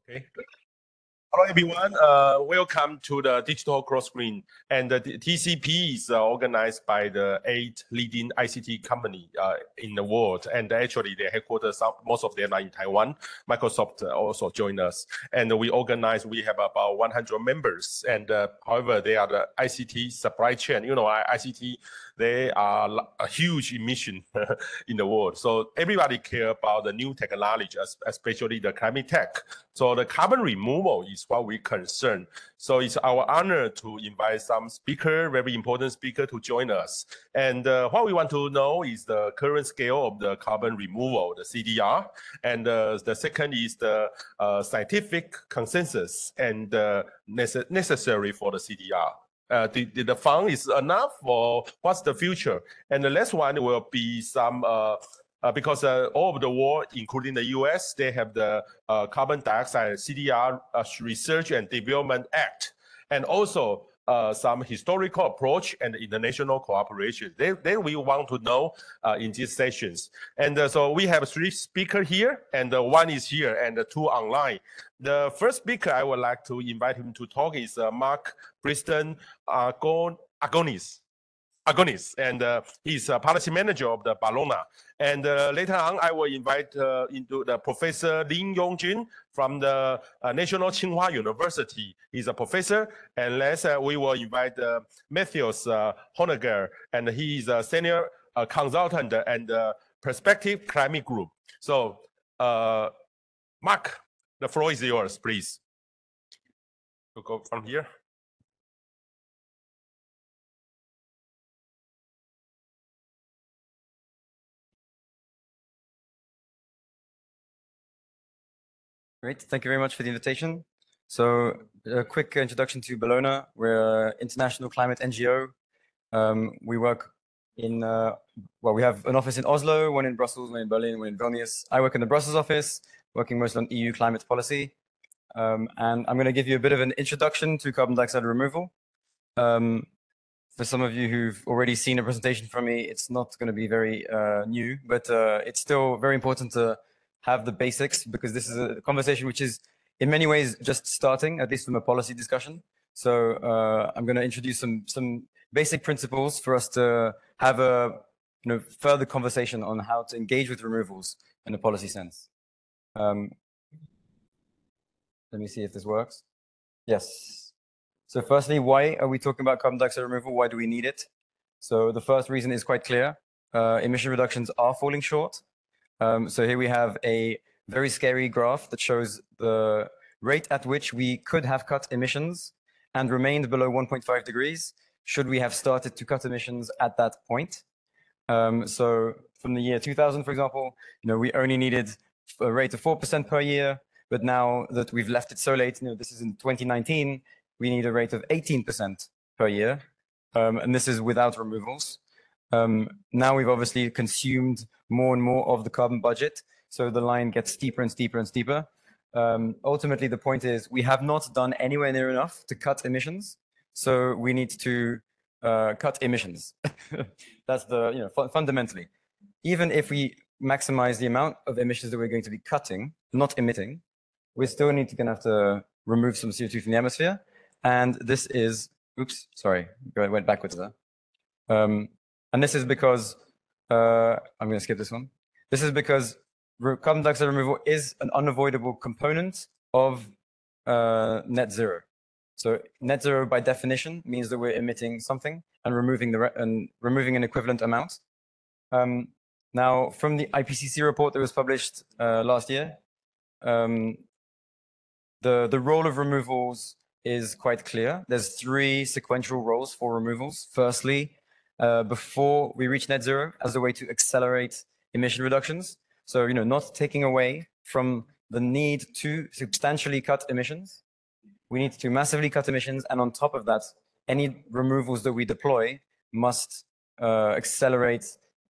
Okay. Hello, everyone. Welcome to the Digital Cross Screen. And the TCP is organized by the 8 leading ICT company in the world. And actually, their headquarters, most of them are in Taiwan. Microsoft also joined us. And we have about 100 members. And however, they are the ICT supply chain. You know, ICT, they are a huge emission in the world. So everybody care about the new technology, especially the climate tech. So the carbon removal is what we concern. So it's our honor to invite some speaker, very important speaker, to join us. And what we want to know is the current scale of the carbon removal, the CDR. And the second is the scientific consensus and necessary for the CDR. The fund is enough, or what's the future? And the last one will be some because all of the world, including the US, they have the Carbon Dioxide CDR Research and Development Act, and also some historical approach and international cooperation. Then we want to know in these sessions. And so we have 3 speakers here, and 1 is here, and 2 online. The first speaker I would like to invite him to talk is Mark Preston Aragonès, and he's a policy manager of the Bellona. And later on, I will invite into the Professor Lin Yongjun from the National Tsinghua University. He's a professor. And last, we will invite Matthias Honegger, and he is a senior consultant and Perspective Climate Group. So, Mark, the floor is yours, please. We'll go from here. Great, thank you very much for the invitation. So a quick introduction to Bellona. We're an international climate NGO. We work in, we have an office in Oslo, 1 in Brussels, 1 in Berlin, 1 in Vilnius. I work in the Brussels office, working mostly on EU climate policy. And I'm going to give you a bit of an introduction to carbon dioxide removal. For some of you who've already seen a presentation from me, it's not going to be very new, but it's still very important to have the basics, because this is a conversation which is in many ways just starting, at least from a policy discussion. So I'm going to introduce some basic principles for us to have a further conversation on how to engage with removals in a policy sense. Let me see if this works. Yes. So firstly, why are we talking about carbon dioxide removal? Why do we need it? So the first reason is quite clear. Emission reductions are falling short. So here we have a very scary graph that shows the rate at which we could have cut emissions and remained below 1.5 degrees should we have started to cut emissions at that point. So from the year 2000, for example, we only needed a rate of 4% per year, but now that we've left it so late, this is in 2019, we need a rate of 18% per year, and this is without removals. Now we've obviously consumed more and more of the carbon budget, so the line gets steeper and steeper and steeper. Ultimately, the point is we have not done anywhere near enough to cut emissions, so we need to cut emissions. That's the fundamentally. Even if we maximize the amount of emissions that we're going to be cutting, not emitting, we still need to have to remove some CO2 from the atmosphere, and this is oops, sorry, I went backwards there. And this is because, I'm going to skip this one. This is because carbon dioxide removal is an unavoidable component of net zero. So net zero by definition means that we're emitting something and removing an equivalent amount. Now, from the IPCC report that was published last year, the role of removals is quite clear. There's 3 sequential roles for removals. Firstly, before we reach net zero as a way to accelerate emission reductions. So, not taking away from the need to substantially cut emissions. We need to massively cut emissions. And on top of that, any removals that we deploy must accelerate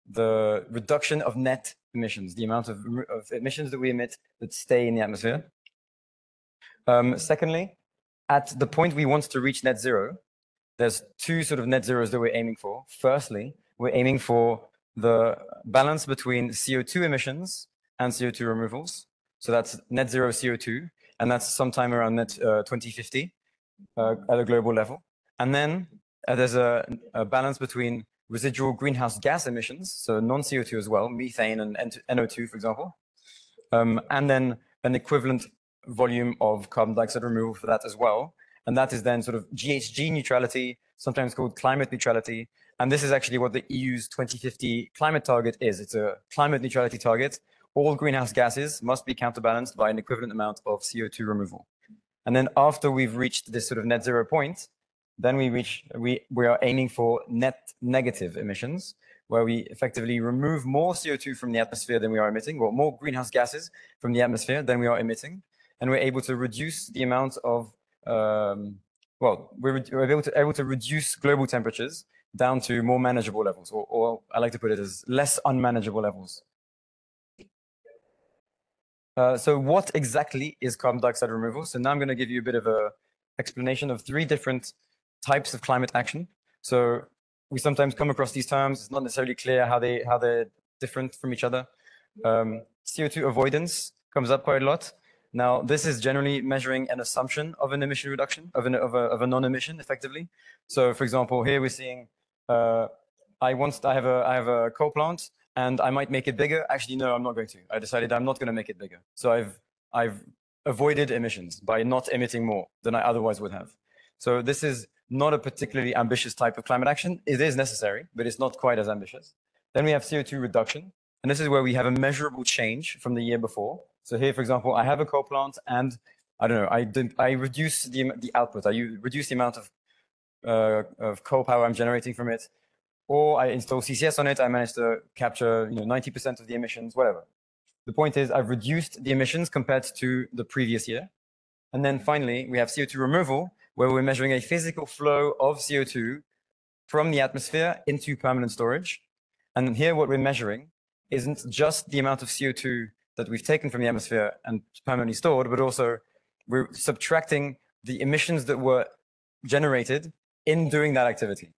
the reduction of net emissions, the amount of emissions that we emit that stay in the atmosphere. Secondly, at the point we want to reach net zero, there's 2 sort of net zeros that we're aiming for. Firstly, we're aiming for the balance between CO2 emissions and CO2 removals. So that's net zero CO2. and that's sometime around net 2050 at a global level. And then there's a balance between residual greenhouse gas emissions, so non-CO2 as well, methane and NO2, for example, and then an equivalent volume of carbon dioxide removal for that as well. And that is then sort of GHG neutrality, sometimes called climate neutrality. And this is actually what the EU's 2050 climate target is. It's a climate neutrality target. All greenhouse gases must be counterbalanced by an equivalent amount of CO2 removal. And then after we've reached this sort of net zero point, then we are aiming for net negative emissions, where we effectively remove more CO2 from the atmosphere than we are emitting, or more greenhouse gases from the atmosphere than we are emitting. And we're able to reduce the amount of, we're able to reduce global temperatures down to more manageable levels, or I like to put it as less unmanageable levels. So what exactly is carbon dioxide removal? So now I'm going to give you a bit of an explanation of 3 different types of climate action. So we sometimes come across these terms. It's not necessarily clear how they're different from each other. CO2 avoidance comes up quite a lot. Now, this is generally measuring an assumption of an emission reduction, of a non-emission, effectively. So, for example, here we're seeing I have a coal plant, and I might make it bigger. Actually, no, I'm not going to. I decided I'm not going to make it bigger. So I've avoided emissions by not emitting more than I otherwise would have. So this is not a particularly ambitious type of climate action. It is necessary, but it's not quite as ambitious. Then we have CO2 reduction. And this is where we have a measurable change from the year before. So here, for example, I have a coal plant, and I don't know, I reduce the output. I reduce the amount of coal power I'm generating from it. Or I install CCS on it, I managed to capture 90% of the emissions, whatever. The point is I've reduced the emissions compared to the previous year. And then finally, we have CO2 removal, where we're measuring a physical flow of CO2 from the atmosphere into permanent storage. And here what we're measuring isn't just the amount of CO2 that we've taken from the atmosphere and permanently stored, but also we're subtracting the emissions that were generated in doing that activity.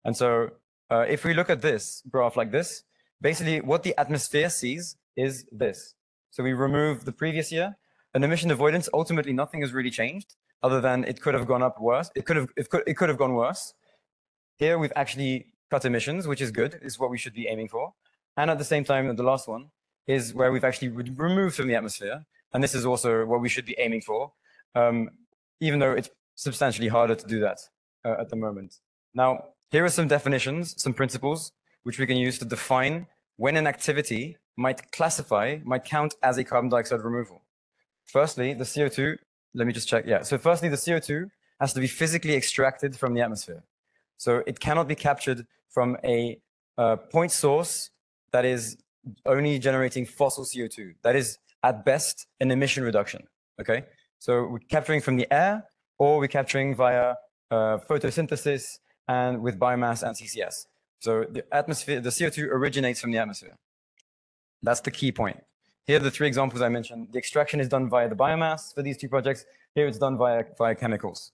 And so if we look at this graph like this, basically what the atmosphere sees is this. So we remove the previous year, an emission avoidance, ultimately nothing has really changed other than it could have gone up worse. It could have gone worse. Here we've actually cut emissions, which is good, is what we should be aiming for. And at the same time, the last one is where we've actually removed from the atmosphere. And this is also what we should be aiming for, even though it's substantially harder to do that at the moment. Now, here are some definitions, some principles, which we can use to define when an activity might count as a carbon dioxide removal. Firstly, the CO2, let me just check. Yeah, so firstly, the CO2 has to be physically extracted from the atmosphere. So it cannot be captured from a point source that is only generating fossil CO2. That is, at best, an emission reduction, okay? So we're capturing from the air, or we're capturing via photosynthesis, and with biomass and CCS. So the atmosphere, the CO2 originates from the atmosphere. That's the key point. Here are the 3 examples I mentioned. The extraction is done via the biomass for these 2 projects. Here it's done via chemicals,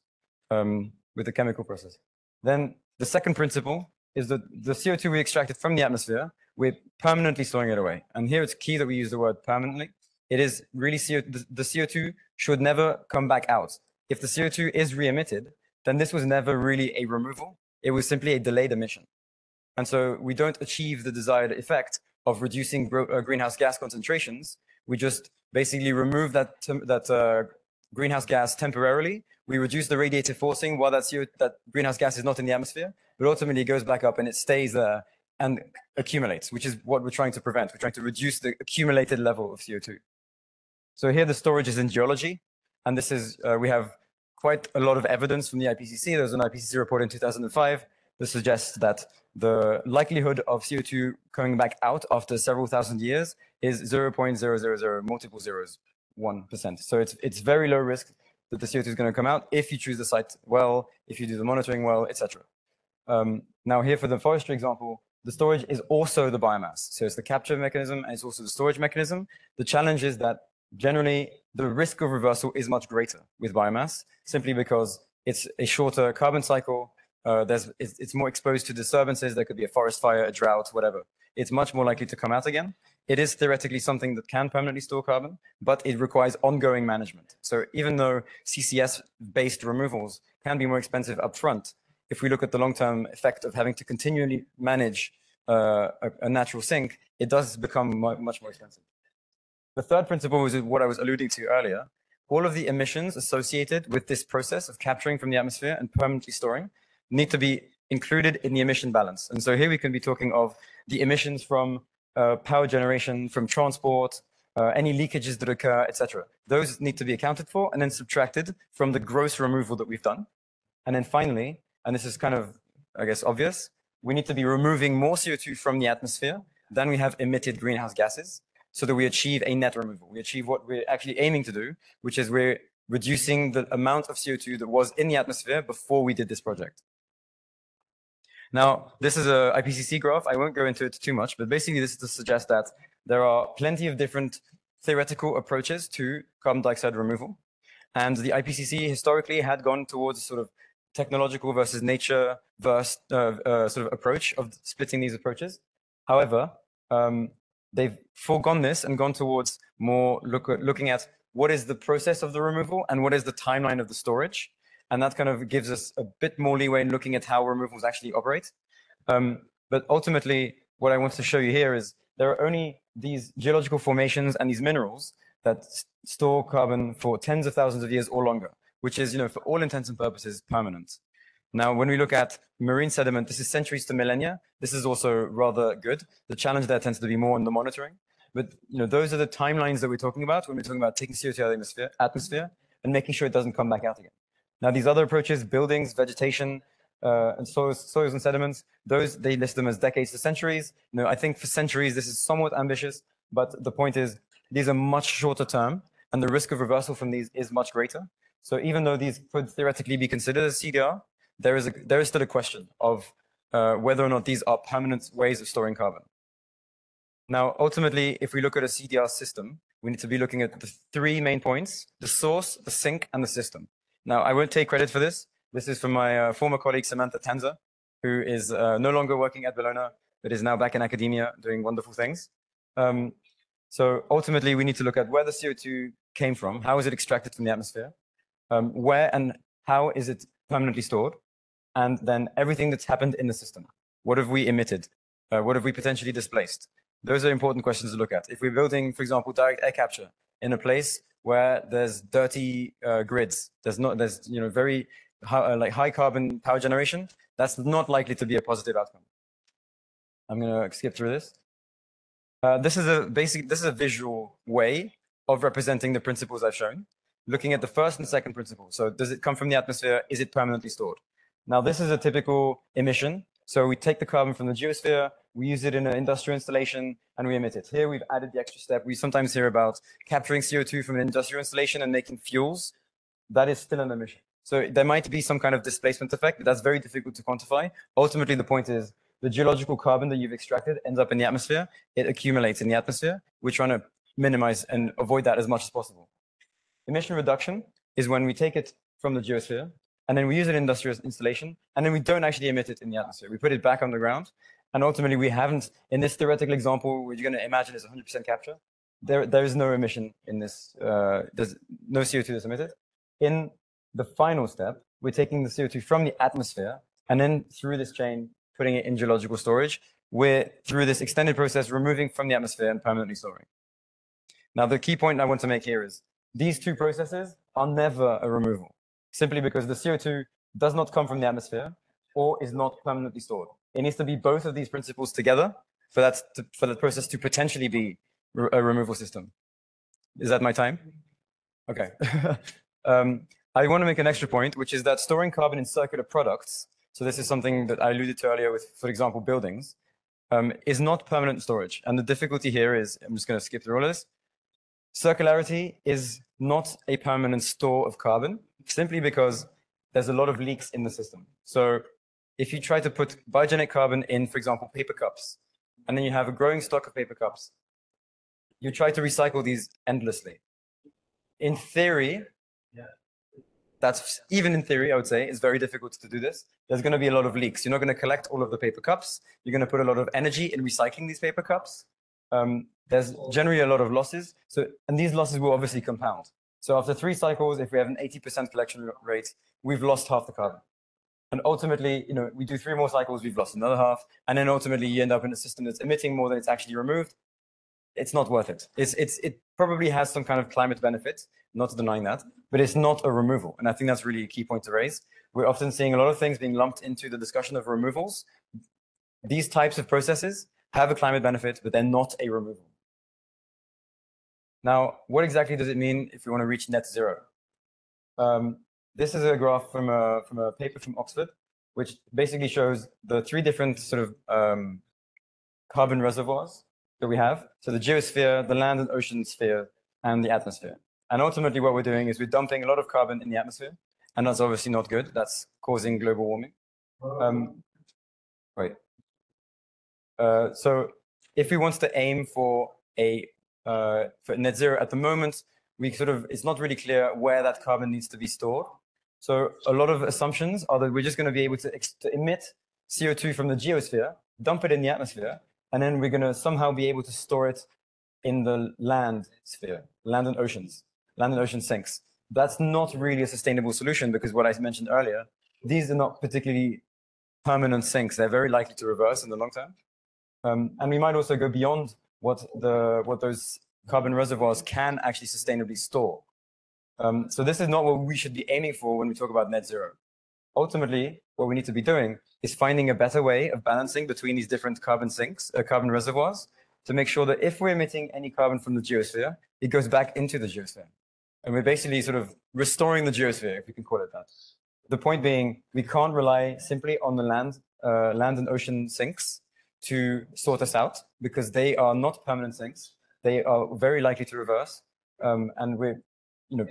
with the chemical process. Then the second principle is that the CO2 we extracted from the atmosphere, we're permanently storing it away. And here it's key that we use the word permanently. It is really the CO2 should never come back out. If the CO2 is re-emitted, then this was never really a removal. It was simply a delayed emission. And so we don't achieve the desired effect of reducing greenhouse gas concentrations. We just basically remove that greenhouse gas temporarily. We reduce the radiative forcing while that greenhouse gas is not in the atmosphere, but ultimately it goes back up and it stays there and accumulates, which is what we're trying to prevent. We're trying to reduce the accumulated level of CO2. So here the storage is in geology. And this is, we have quite a lot of evidence from the IPCC. There was an IPCC report in 2005 that suggests that the likelihood of CO2 coming back out after several thousand years is 0.000 multiple zeros, 1%. So it's very low risk that the CO2 is going to come out if you choose the site well, if you do the monitoring well, etc. Now here for the forestry example, the storage is also the biomass. So it's the capture mechanism and it's also the storage mechanism. The challenge is that generally the risk of reversal is much greater with biomass, simply because it's a shorter carbon cycle. it's more exposed to disturbances. There could be a forest fire, a drought, whatever. It's much more likely to come out again. It is theoretically something that can permanently store carbon, but it requires ongoing management. So even though CCS-based removals can be more expensive upfront, if we look at the long-term effect of having to continually manage a natural sink, it does become much more expensive. The third principle is what I was alluding to earlier. All of the emissions associated with this process of capturing from the atmosphere and permanently storing need to be included in the emission balance. And so here we can be talking of the emissions from power generation, from transport, any leakages that occur, etc. Those need to be accounted for and then subtracted from the gross removal that we've done. And then finally, and this is kind of, I guess, obvious, we need to be removing more CO2 from the atmosphere than we have emitted greenhouse gases, so that we achieve a net removal. We achieve what we're actually aiming to do, which is we're reducing the amount of CO2 that was in the atmosphere before we did this project. Now, this is a IPCC graph. I won't go into it too much, but basically this is to suggest that there are plenty of different theoretical approaches to carbon dioxide removal. And the IPCC historically had gone towards a sort of technological versus nature versus sort of approach of splitting these approaches. However, they've foregone this and gone towards more looking at what is the process of the removal and what is the timeline of the storage. And that kind of gives us a bit more leeway in looking at how removals actually operate. But ultimately, what I want to show you here is there are only these geological formations and these minerals that store carbon for tens of thousands of years or longer, which is, for all intents and purposes, permanent. Now, when we look at marine sediment, this is centuries to millennia. This is also rather good. The challenge there tends to be more in the monitoring. But those are the timelines that we're talking about when we're talking about taking CO2 out of the atmosphere and making sure it doesn't come back out again. Now, these other approaches, buildings, vegetation, and soils and sediments, they list them as decades to centuries. I think for centuries, this is somewhat ambitious, but the point is these are much shorter term, and the risk of reversal from these is much greater. So even though these could theoretically be considered as CDR, there is still a question of whether or not these are permanent ways of storing carbon. Now, ultimately, if we look at a CDR system, we need to be looking at the three main points: the source, the sink, and the system. Now, I won't take credit for this. This is from my former colleague, Samantha Tenza, who is no longer working at Bellona, but is now back in academia doing wonderful things. So ultimately, we need to look at where the CO2 came from, how is it extracted from the atmosphere, where and how is it permanently stored, and then everything that's happened in the system. What have we emitted? What have we potentially displaced? Those are important questions to look at. If we're building, for example, direct air capture in a place where there's dirty grids, there's very high carbon power generation, that's not likely to be a positive outcome. I'm going to skip through this. This is a visual way of representing the principles I've shown, looking at the first and second principle. So does it come from the atmosphere? Is it permanently stored? Now, this is a typical emission. So we take the carbon from the geosphere, we use it in an industrial installation, and we emit it. Here, we've added the extra step. We sometimes hear about capturing CO2 from an industrial installation and making fuels. That is still an emission. So there might be some kind of displacement effect, but that's very difficult to quantify. Ultimately, the point is the geological carbon that you've extracted ends up in the atmosphere. It accumulates in the atmosphere. We're trying to minimize and avoid that as much as possible. Emission reduction is when we take it from the geosphere, and then we use it in industrial installation, and then we don't actually emit it in the atmosphere. We put it back on the ground, and ultimately we haven't, in this theoretical example, which you're going to imagine is 100% capture, there is no emission in this, there's no CO2 that's emitted. In the final step, we're taking the CO2 from the atmosphere, and then through this chain, putting it in geological storage. We're, through this extended process, removing from the atmosphere and permanently storing. Now, the key point I want to make here is these two processes are never a removal, simply because the CO2 does not come from the atmosphere or is not permanently stored. It needs to be both of these principles together for the process to potentially be a removal system. Is that my time? Okay. I want to make an extra point, which is that storing carbon in circular products, so this is something that I alluded to earlier with, for example, buildings, is not permanent storage. And the difficulty here is, I'm just going to skip through all of this. Circularity is not a permanent store of carbon, simply because there's a lot of leaks in the system. So if you try to put biogenic carbon in, for example, paper cups, and then you have a growing stock of paper cups, you try to recycle these endlessly. In theory, That's, even in theory, I would say, it's very difficult to do this. There's going to be a lot of leaks. You're not going to collect all of the paper cups. You're going to put a lot of energy in recycling these paper cups. There's generally a lot of losses. And these losses will obviously compound. So after 3 cycles, if we have an 80% collection rate, we've lost half the carbon. And ultimately, we do 3 more cycles, we've lost another half. And then ultimately you end up in a system that's emitting more than it's actually removed. It's not worth it. It probably has some kind of climate benefit, not denying that, but it's not a removal. And I think that's really a key point to raise. We're often seeing a lot of things being lumped into the discussion of removals. These types of processes have a climate benefit, but they're not a removal. Now, what exactly does it mean if we want to reach net zero? This is a graph from a paper from Oxford, which basically shows the 3 different sort of carbon reservoirs that we have. So the geosphere, the land and ocean sphere, and the atmosphere. And ultimately what we're doing is we're dumping a lot of carbon in the atmosphere, and that's obviously not good. That's causing global warming. So if we want to aim for net zero at the moment, it's not really clear where that carbon needs to be stored. So a lot of assumptions are that we're just going to be able to emit CO2 from the geosphere, dump it in the atmosphere, and then we're going to somehow be able to store it in the land sphere, land and ocean sinks. That's not really a sustainable solution because what I mentioned earlier, these are not particularly permanent sinks. They're very likely to reverse in the long term. And we might also go beyond what those carbon reservoirs can actually sustainably store. So this is not what we should be aiming for when we talk about net zero. Ultimately, what we need to be doing is finding a better way of balancing between these different carbon sinks, carbon reservoirs, to make sure that if we're emitting any carbon from the geosphere, it goes back into the geosphere. And we're basically sort of restoring the geosphere, if we can call it that. The point being, we can't rely simply on the land and ocean sinks to sort us out because they are not permanent sinks. They are very likely to reverse. And we're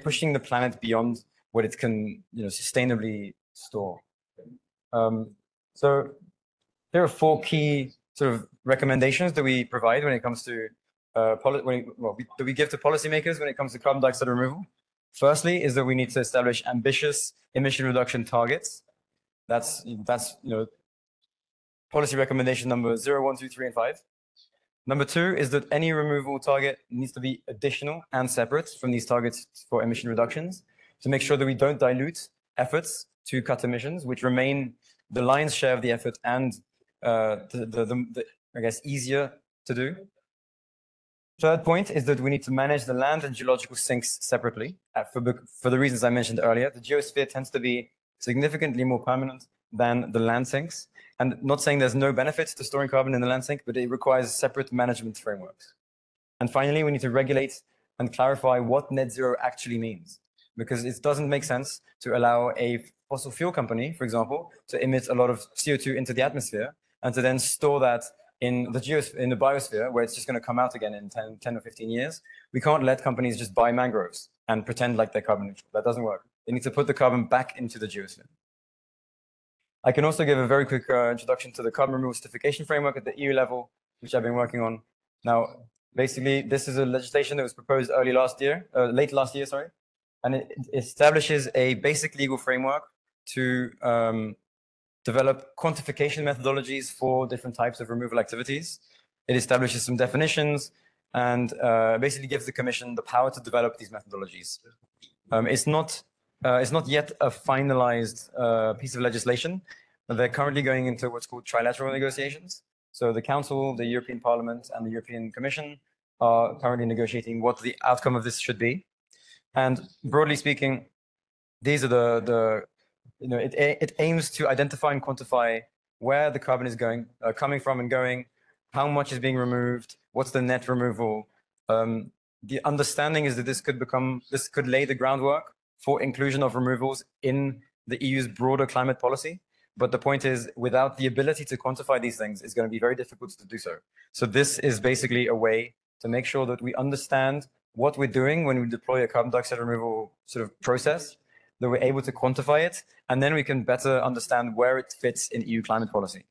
pushing the planet beyond what it can sustainably store. So there are 4 key sort of recommendations that we provide when it comes to that we give to policymakers when it comes to carbon dioxide removal. Firstly, is that we need to establish ambitious emission reduction targets. That's policy recommendation number 0, 1, 2, 3, and 5. Number 2 is that any removal target needs to be additional and separate from these targets for emission reductions to make sure that we don't dilute efforts to cut emissions, which remain the lion's share of the effort and I guess easier to do. Third point is that we need to manage the land and geological sinks separately for the reasons I mentioned earlier. The geosphere tends to be significantly more permanent than the land sinks. And not saying there's no benefits to storing carbon in the land sink, but it requires separate management frameworks. And finally, we need to regulate and clarify what net zero actually means, because it doesn't make sense to allow a fossil fuel company, for example, to emit a lot of CO2 into the atmosphere and to then store that in the biosphere, where it's just going to come out again in 10 or 15 years. We can't let companies just buy mangroves and pretend like they're carbon neutral. That doesn't work. They need to put the carbon back into the geosphere. I can also give a very quick introduction to the carbon removal certification framework at the EU level, which I've been working on. Now, basically, this is a legislation that was proposed late last year, sorry, and it establishes a basic legal framework to develop quantification methodologies for different types of removal activities. It establishes some definitions and basically gives the Commission the power to develop these methodologies. It's not yet a finalized piece of legislation. They're currently going into what's called trilateral negotiations. So the Council, the European Parliament, and the European Commission are currently negotiating what the outcome of this should be. And broadly speaking, these are it aims to identify and quantify where the carbon is coming from and going, how much is being removed, what's the net removal. The understanding is that this could lay the groundwork for inclusion of removals in the EU's broader climate policy. But the point is, without the ability to quantify these things, it's going to be very difficult to do so. So this is basically a way to make sure that we understand what we're doing when we deploy a carbon dioxide removal sort of process, that we're able to quantify it, and then we can better understand where it fits in EU climate policy.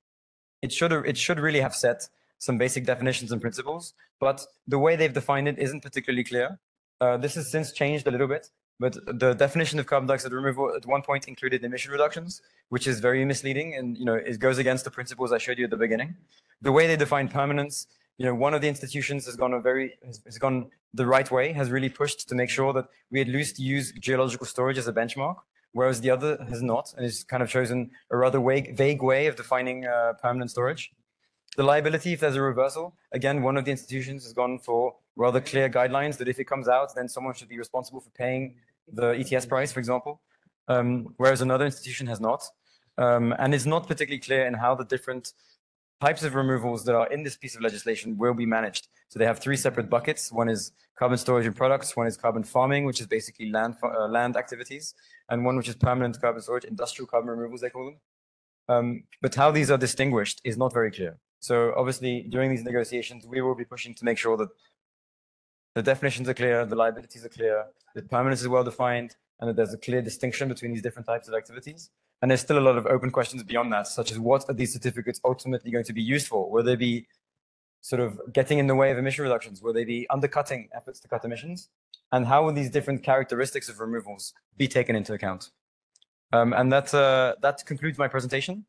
It should really have set some basic definitions and principles, but the way they've defined it isn't particularly clear. This has since changed a little bit. but the definition of carbon dioxide removal at one point included emission reductions, which is very misleading, and it goes against the principles I showed you at the beginning. The way they define permanence, one of the institutions has gone the right way, has really pushed to make sure that we at least use geological storage as a benchmark, whereas the other has not, and has kind of chosen a rather vague way of defining permanent storage. The liability, if there's a reversal, again, one of the institutions has gone for rather clear guidelines that if it comes out, then someone should be responsible for paying the ETS price, for example, whereas another institution has not. And it's not particularly clear in how the different types of removals that are in this piece of legislation will be managed. So they have three separate buckets. One is carbon storage and products. One is carbon farming, which is basically land activities. And one which is permanent carbon storage, industrial carbon removals, they call them. But how these are distinguished is not very clear. So obviously, during these negotiations, we will be pushing to make sure that the definitions are clear, the liabilities are clear, that permanence is well defined, and that there's a clear distinction between these different types of activities. And there's still a lot of open questions beyond that, such as what are these certificates ultimately going to be used for? Will they be sort of getting in the way of emission reductions? Will they be undercutting efforts to cut emissions? And how will these different characteristics of removals be taken into account? And that concludes my presentation.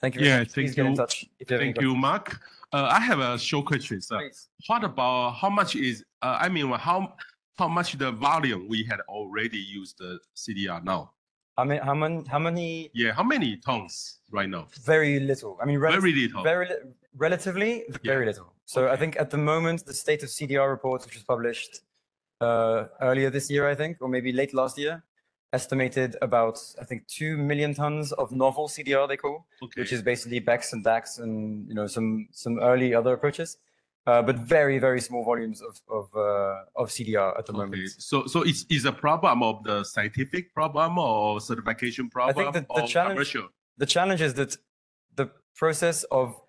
Thank you very much. Please get in touch if you have any questions. Thank you, Mark. I have a short question. What about how much is, how much the volume we had already used the CDR now? How many? Yeah, how many tons right now? Very little. I mean, very little. Relatively, very little. So I think at the moment, the state of CDR report, which was published earlier this year, I think, or maybe late last year, estimated about, I think, 2 million tons of novel CDR, they call, which is basically BECCS and DACS and some early other approaches, but very, very small volumes of CDR at the moment. So is a problem of the scientific problem or certification problem? I think the challenge is that the process of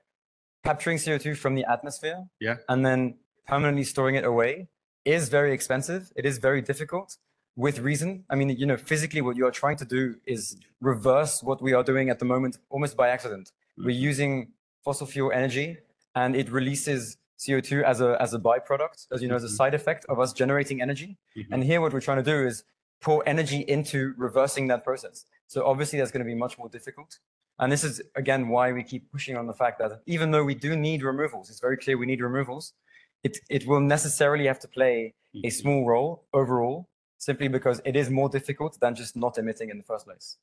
capturing CO2 from the atmosphere and then permanently storing it away is very expensive. It is very difficult. With reason. I mean, physically what you are trying to do is reverse what we are doing at the moment almost by accident. We're using fossil fuel energy and it releases CO2 as a byproduct, as as a side effect of us generating energy. And here what we're trying to do is pour energy into reversing that process. So obviously that's going to be much more difficult. And this is, again, why we keep pushing on the fact that even though we do need removals, it's very clear we need removals, it will necessarily have to play a small role overall, simply because it is more difficult than just not emitting in the first place.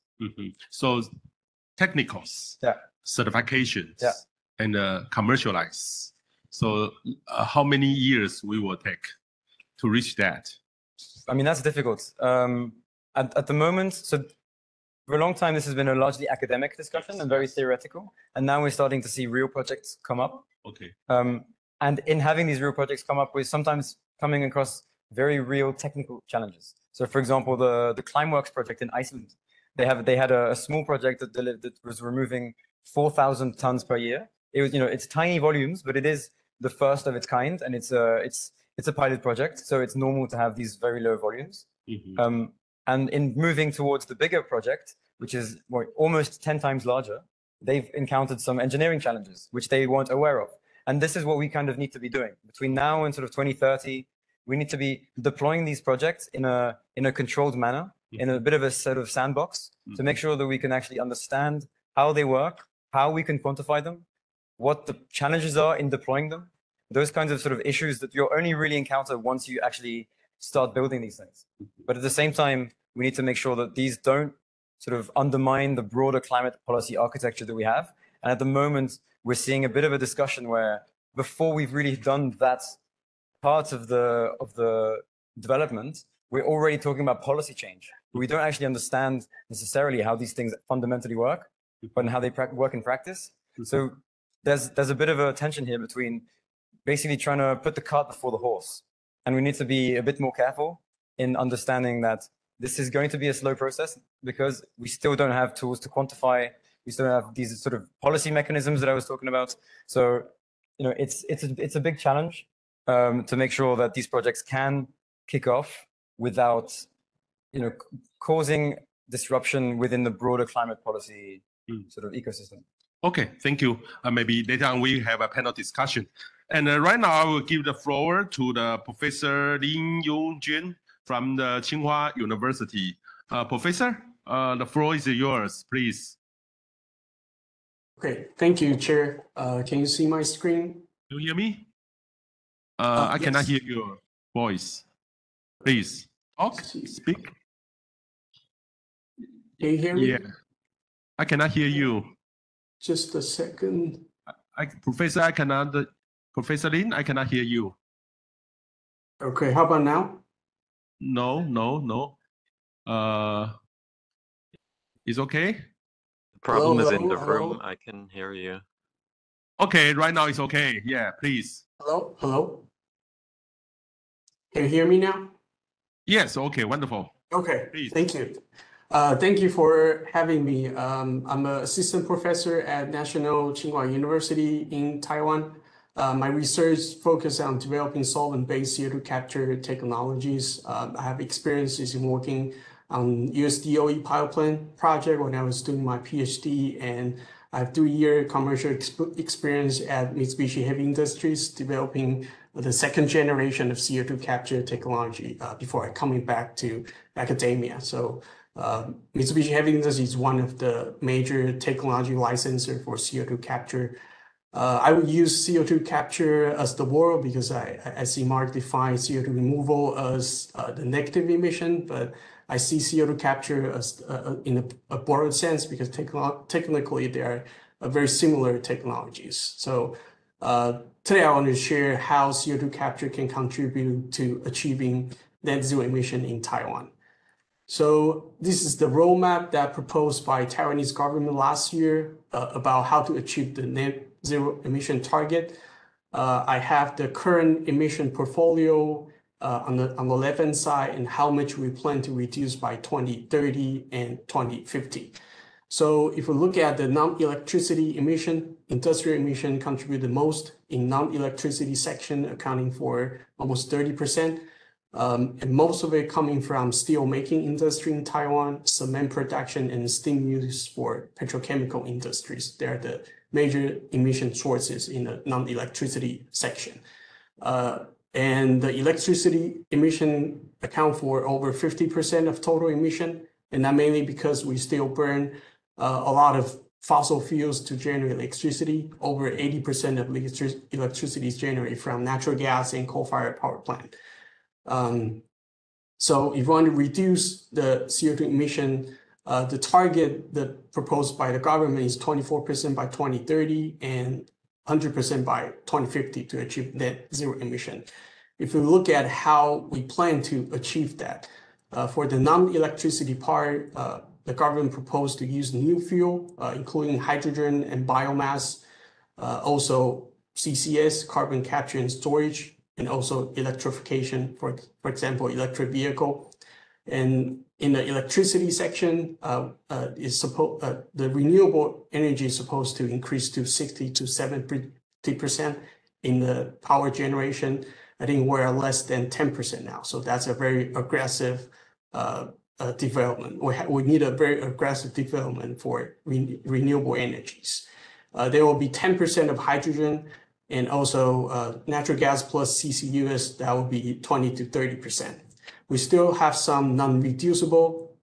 So technicals, certifications, and commercialize. So how many years we will take to reach that? I mean, that's difficult. At the moment, so for a long time, this has been a largely academic discussion and very theoretical. And now we're starting to see real projects come up. And in having these real projects come up, we're sometimes coming across very real technical challenges. So, for example, the Climeworks project in Iceland, they had a small project that was removing 4,000 tons per year. It was, it's tiny volumes, but it is the first of its kind, and it's a pilot project, so it's normal to have these very low volumes. And in moving towards the bigger project, which is almost 10 times larger, they've encountered some engineering challenges which they weren't aware of. And this is what we kind of need to be doing between now and sort of 2030. We need to be deploying these projects in a controlled manner, in a bit of a sort of sandbox, to make sure that we can actually understand how they work, how we can quantify them, what the challenges are in deploying them, those kinds of sort of issues that you'll only really encounter once you actually start building these things. But at the same time, we need to make sure that these don't sort of undermine the broader climate policy architecture that we have. And at the moment, we're seeing a bit of a discussion where before we've really done that part of the development, we're already talking about policy change. We don't actually understand necessarily how these things fundamentally work, but how they work in practice. So there's a bit of a tension here between basically trying to put the cart before the horse. And we need to be a bit more careful in understanding that this is going to be a slow process because we still don't have tools to quantify. We still have these sort of policy mechanisms that I was talking about. So, it's a big challenge to make sure that these projects can kick off without, causing disruption within the broader climate policy sort of ecosystem. Okay, thank you. Maybe later on we have a panel discussion. And right now I will give the floor to the Professor Lin Yongjun, from the Tsinghua University. Professor, the floor is yours, please. Okay, thank you, Chair. Can you see my screen? Do you hear me? I Yes. cannot hear your voice. Please talk, speak. Can you hear me? Yeah, I cannot hear you. Just a second. Professor, I cannot. Professor Lin, I cannot hear you. Okay, how about now? No. It's okay. The problem is in Hello, the room. hello? I can hear you. Okay, right now it's okay. Yeah, please. Hello? Can you hear me now? Yes, okay, wonderful. Okay, Please. thank you. Thank you for having me. I'm an assistant professor at National Tsinghua University in Taiwan. My research focuses on developing solvent-based CO2 capture technologies. I have experiences in working on US DOE pilot plant project when I was doing my PhD, and I have 3-year commercial experience at Mitsubishi Heavy Industries developing the second generation of CO2 capture technology before coming back to academia. So Mitsubishi Heavy Industries is one of the major technology licensors for CO2 capture. I would use CO2 capture as the word because I see Mark define CO2 removal as the negative emission, but I see CO2 capture as in a broad sense because technically they are very similar technologies. So today I want to share how CO2 capture can contribute to achieving net zero emission in Taiwan. So this is the roadmap that proposed by Taiwanese government last year about how to achieve the net zero emission target. I have the current emission portfolio on the left-hand side and how much we plan to reduce by 2030 and 2050. So if we look at the non-electricity emission, industrial emission contribute the most in non-electricity section, accounting for almost 30%. And most of it coming from steel making industry in Taiwan, cement production, and steam use for petrochemical industries. They are the major emission sources in the non-electricity section. And the electricity emission account for over 50% of total emission, and that mainly because we still burn a lot of fossil fuels to generate electricity. Over 80% of electricity is generated from natural gas and coal-fired power plant. So if you want to reduce the CO2 emission, the target that proposed by the government is 24% by 2030 and 100% by 2050 to achieve net zero emission. If we look at how we plan to achieve that, for the non-electricity part, the government proposed to use new fuel, including hydrogen and biomass, also CCS, carbon capture and storage, and also electrification, for example, electric vehicle. And in the electricity section, the renewable energy is supposed to increase to 60 to 70% in the power generation. I think we're less than 10% now. So that's a very aggressive development. We need a very aggressive development for renewable energies. There will be 10% of hydrogen, and also natural gas plus CCUS, that will be 20 to 30%. We still have some non-reducible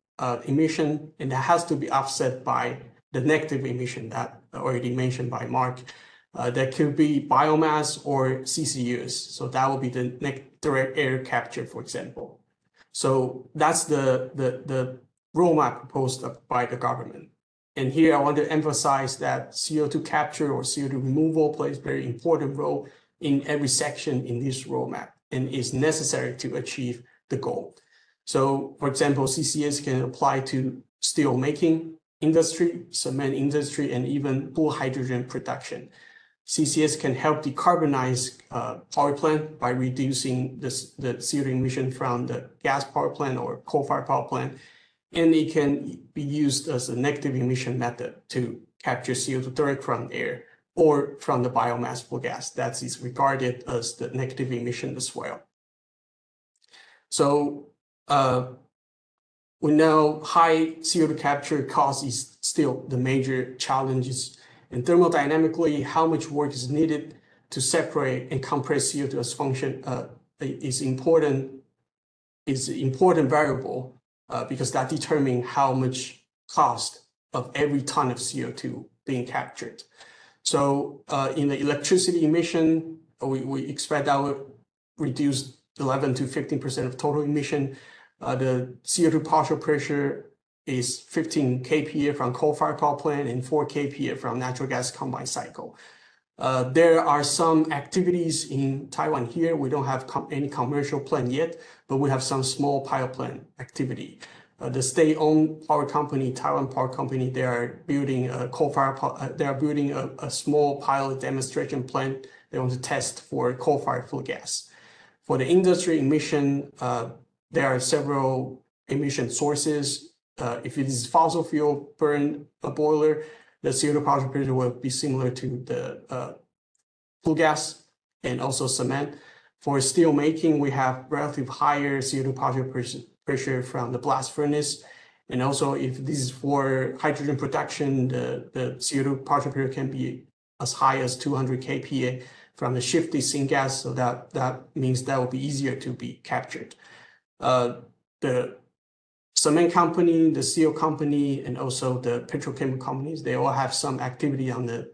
emission, and that has to be offset by the negative emission that already mentioned by Mark. That could be biomass or CCUS. So that will be the direct air capture, for example. So that's the roadmap proposed by the government. And here I want to emphasize that CO2 capture or CO2 removal plays a very important role in every section in this roadmap and is necessary to achieve the goal. So, for example, CCS can apply to steel making industry, cement industry, and even blue hydrogen production. CCS can help decarbonize power plant by reducing the CO2 emission from the gas power plant or coal-fired power plant. And it can be used as a negative emission method to capture CO2 direct from air or from the biomass flue gas. That is regarded as the negative emission as well. So we know high CO2 capture cost is still the major challenges. And thermodynamically, how much work is needed to separate and compress CO2 as function is important is an important variable because that determines how much cost of every ton of CO2 being captured. So in the electricity emission, we expect that would reduce 11 to 15% of total emission. The CO2 partial pressure is 15 kPa from coal-fired power plant and 4 kPa from natural gas combined cycle. There are some activities in Taiwan here. We don't have any commercial plant yet, but we have some small pilot plant activity. The state-owned power company, Taiwan Power Company, they are building a coal-fired. They are building a small pilot demonstration plant. They want to test for coal-fired flue gas. For the industry emission, there are several emission sources. If it is fossil fuel burn a boiler, the CO2 partial pressure will be similar to the flue gas and also cement. For steel making, we have relatively higher CO2 partial pressure from the blast furnace. And also, if this is for hydrogen production, the CO2 partial pressure can be as high as 200 kPa from the shifted syngas. So that means that will be easier to be captured. The cement company, the steel company, and also the petrochemical companies, they all have some activity on the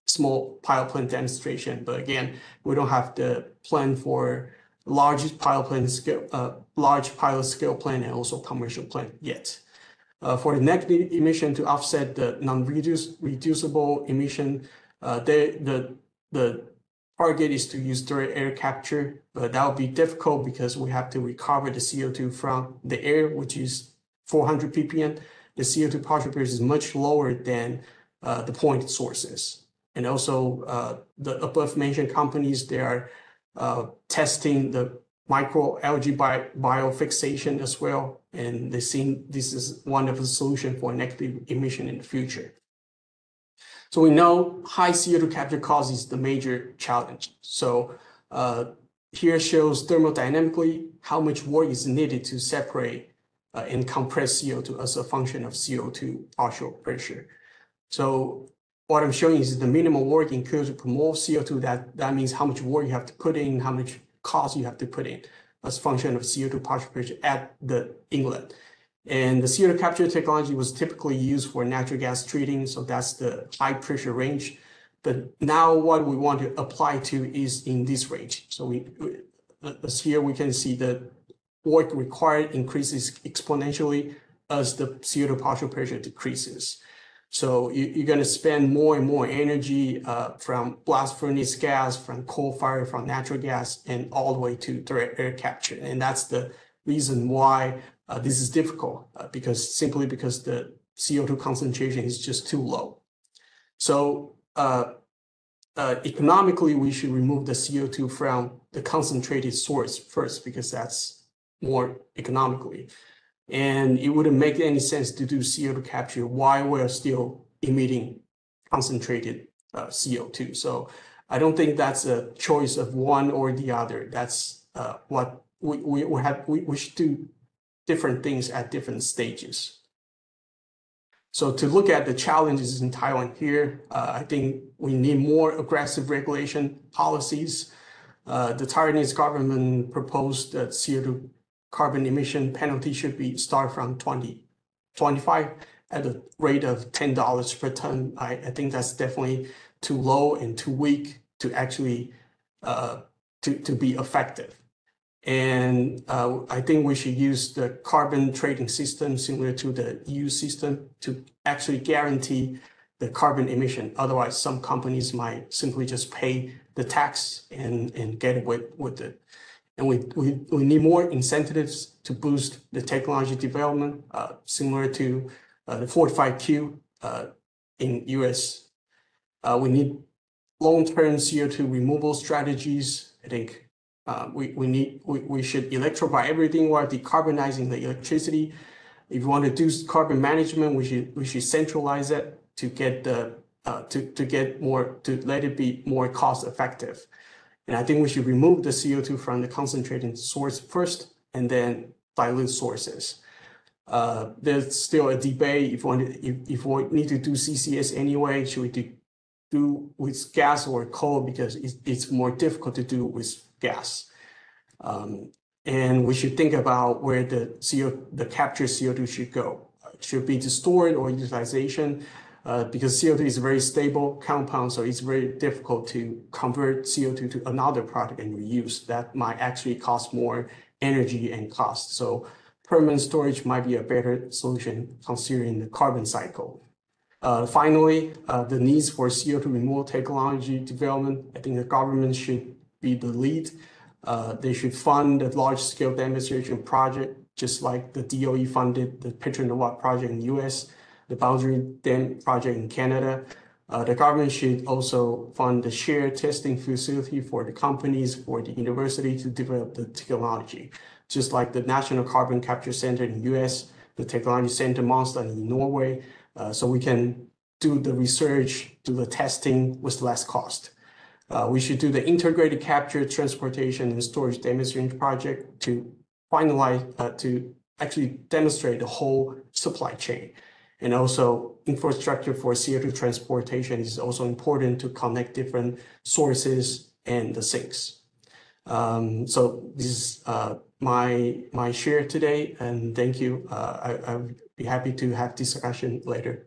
small pilot plant demonstration. But again, we don't have the plan for large pilot plant scale, large pilot scale plant and also commercial plant yet. For the negative emission to offset the non-reducible emission, the target is to use direct air capture, but that would be difficult because we have to recover the CO2 from the air, which is 400 ppm. The CO2 partial pressure is much lower than the point sources. And also the above mentioned companies, they are testing the microalgae biofixation as well. And they think this is one of the solutions for negative emission in the future. So we know high CO2 capture causes the major challenge. So here shows thermodynamically how much work is needed to separate and compress CO2 as a function of CO2 partial pressure. So what I'm showing is the minimum work in kilojoules per mole CO2. That means how much work you have to put in, how much cost you have to put in as a function of CO2 partial pressure at the inlet. And the CO2 capture technology was typically used for natural gas treating, so that's the high pressure range. But now what we want to apply to is in this range. So as here we can see the work required increases exponentially as the CO2 partial pressure decreases. So you're going to spend more and more energy from blast furnace gas, from coal fire, from natural gas, and all the way to direct air capture. And that's the reason why this is difficult, simply because the CO2 concentration is just too low. So economically, we should remove the CO2 from the concentrated source first, because that's more economically. And it wouldn't make any sense to do CO2 capture while we're still emitting concentrated CO2. So I don't think that's a choice of one or the other. That's what we should do different things at different stages. So to look at the challenges in Taiwan here, I think we need more aggressive regulation policies. The Taiwanese government proposed that CO2 carbon emission penalty should be start from 2025 at a rate of $10 per ton. I think that's definitely too low and too weak to actually to be effective. And I think we should use the carbon trading system similar to the EU system to actually guarantee the carbon emission. Otherwise, some companies might simply just pay the tax and get away with it. And we need more incentives to boost the technology development, similar to the 45Q in US. We need long-term CO2 removal strategies. I think we should electrify everything while decarbonizing the electricity. If you want to do carbon management, we should centralize it to get to let it be more cost effective. And I think we should remove the CO2 from the concentrated source first, and then dilute sources. There's still a debate if we need to do CCS anyway. Should we do with gas or coal, because it's more difficult to do with gas. and we should think about where the captured CO2 should go. It should be to storage or utilization, because CO2 is a very stable compound, so it's very difficult to convert CO2 to another product and reuse. That might actually cost more energy and cost. So permanent storage might be a better solution considering the carbon cycle. Finally, the needs for CO2 removal technology development. I think the government should be the lead. They should fund a large-scale demonstration project, just like the DOE funded the Petro-Nova project in the US, the Boundary Dam project in Canada. The government should also fund the shared testing facility for the companies, for the university to develop the technology, just like the National Carbon Capture Center in the US, the Technology Center Monstad in Norway, so we can do the research, do the testing with less cost. We should do the integrated capture, transportation, and storage demonstration project to finalize, to actually demonstrate the whole supply chain. And also infrastructure for CO2 transportation is also important to connect different sources and the sinks. So this is my share today, and thank you. I'll be happy to have discussion later.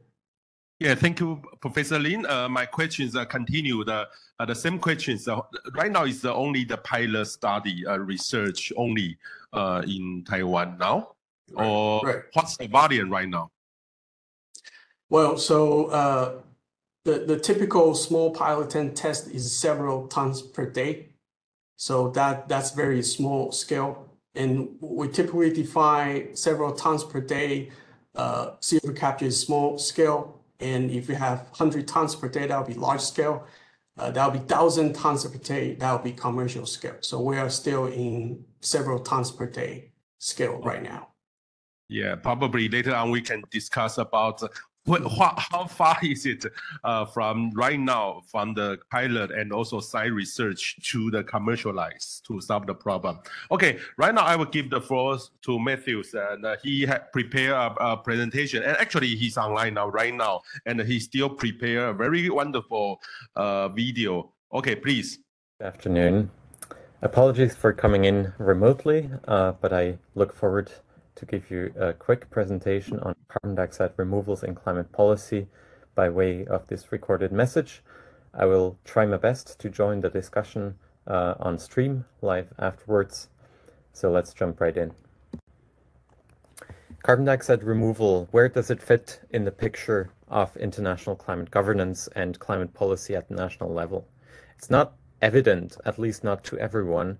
Yeah, thank you, Professor Lin. My questions continue the same questions. Right now is only the pilot study research only in Taiwan now, or what's the volume right now? Well, so the typical small pilot tank test is several tons per day. So that's very small scale. And we typically define several tons per day. CO2 capture is small scale. And if you have 100 tons per day, that'll be large scale. That'll be 1,000 tons per day, that'll be commercial scale. So we are still in several tons per day scale right now. Yeah, probably later on we can discuss about how far is it from right now, from the pilot and also side research to the commercialize to solve the problem. Okay, right now I will give the floor to Matthias, and he had prepared a presentation, and actually he's online now, right now, and he still prepare a very wonderful video. Okay, please. Good afternoon. Apologies for coming in remotely, but I look forward to give you a quick presentation on carbon dioxide removals in climate policy by way of this recorded message. I will try my best to join the discussion on stream live afterwards. So let's jump right in. Carbon dioxide removal, where does it fit in the picture of international climate governance and climate policy at the national level? It's not evident, at least not to everyone,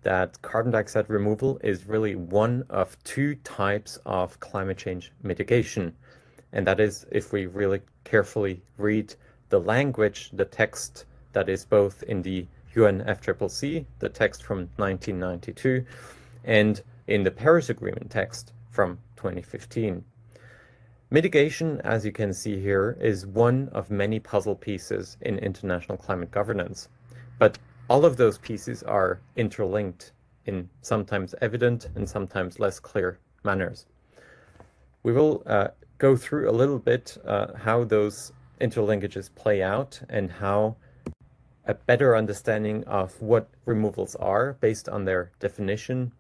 that carbon dioxide removal is really one of two types of climate change mitigation. And that is, if we really carefully read the language, the text that is both in the UNFCCC, the text from 1992, and in the Paris Agreement text from 2015. Mitigation, as you can see here, is one of many puzzle pieces in international climate governance. But all of those pieces are interlinked in sometimes evident and sometimes less clear manners. We will go through a little bit how those interlinkages play out and how a better understanding of what removals are based on their definition,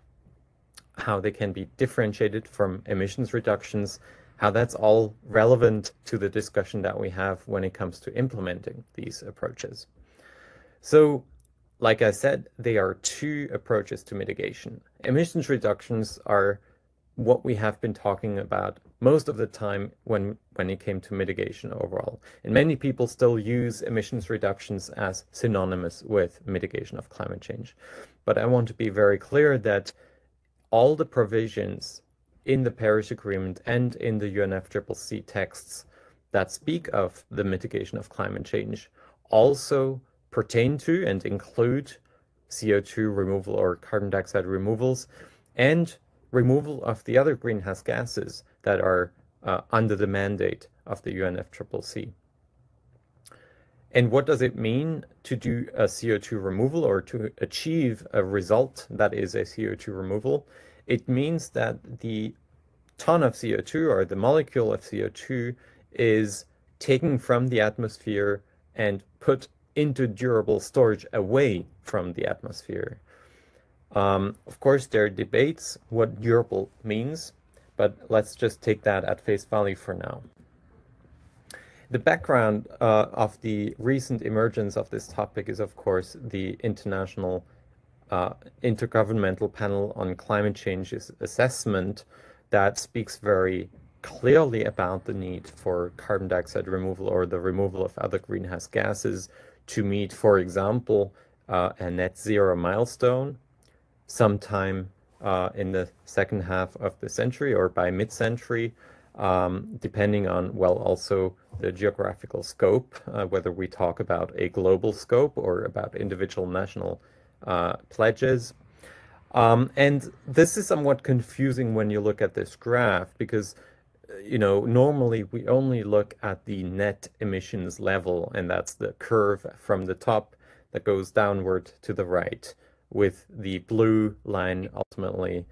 how they can be differentiated from emissions reductions, how that's all relevant to the discussion that we have when it comes to implementing these approaches. So, like I said, there are two approaches to mitigation. Emissions reductions are what we have been talking about most of the time when it came to mitigation overall. And many people still use emissions reductions as synonymous with mitigation of climate change. But I want to be very clear that all the provisions in the Paris Agreement and in the UNFCCC texts that speak of the mitigation of climate change also pertain to and include CO2 removal or carbon dioxide removals and removal of the other greenhouse gases that are under the mandate of the UNFCCC. And what does it mean to do a CO2 removal or to achieve a result that is a CO2 removal? It means that the ton of CO2 or the molecule of CO2 is taken from the atmosphere and put into durable storage away from the atmosphere. Of course, there are debates what durable means, but let's just take that at face value for now. The background of the recent emergence of this topic is, of course, the International Intergovernmental Panel on Climate Change's assessment that speaks very clearly about the need for carbon dioxide removal or the removal of other greenhouse gases to meet, for example, a net zero milestone sometime in the second half of the century or by mid-century, depending on, well, also the geographical scope, whether we talk about a global scope or about individual national pledges. And this is somewhat confusing when you look at this graph because, you know, normally we only look at the net emissions level, and that's the curve from the top that goes downward to the right, with the blue line ultimately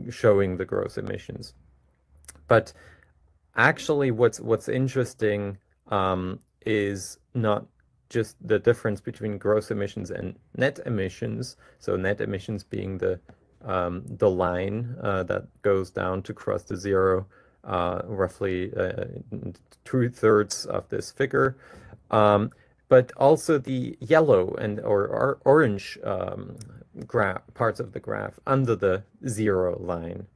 showing the gross emissions. But actually what's interesting is not just the difference between gross emissions and net emissions. So net emissions being the line that goes down to cross the zero, roughly 2/3 of this figure. But also the yellow and or orange parts of the graph under the zero line.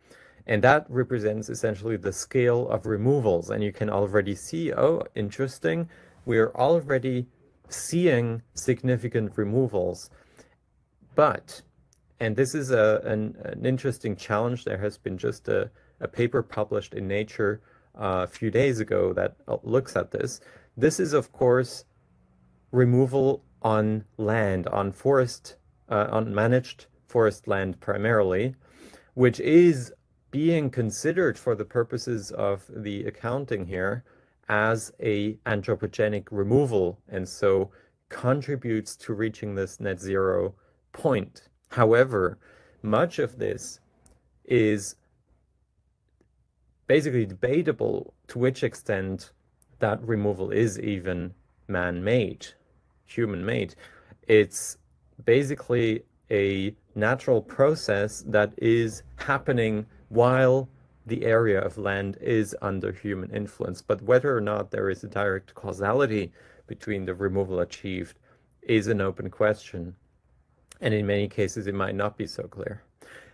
And that represents essentially the scale of removals. And you can already see, oh, interesting, we're already seeing significant removals. But, and this is an interesting challenge, there has been just a paper published in Nature a few days ago that looks at this. This is, of course, removal on land, on forest, on managed forest land primarily, which is being considered for the purposes of the accounting here as a anthropogenic removal, and so contributes to reaching this net zero point. However, much of this is basically debatable to which extent that removal is even man-made, human-made. It's basically a natural process that is happening while the area of land is under human influence. But whether or not there is a direct causality between the removal achieved is an open question. And in many cases, it might not be so clear.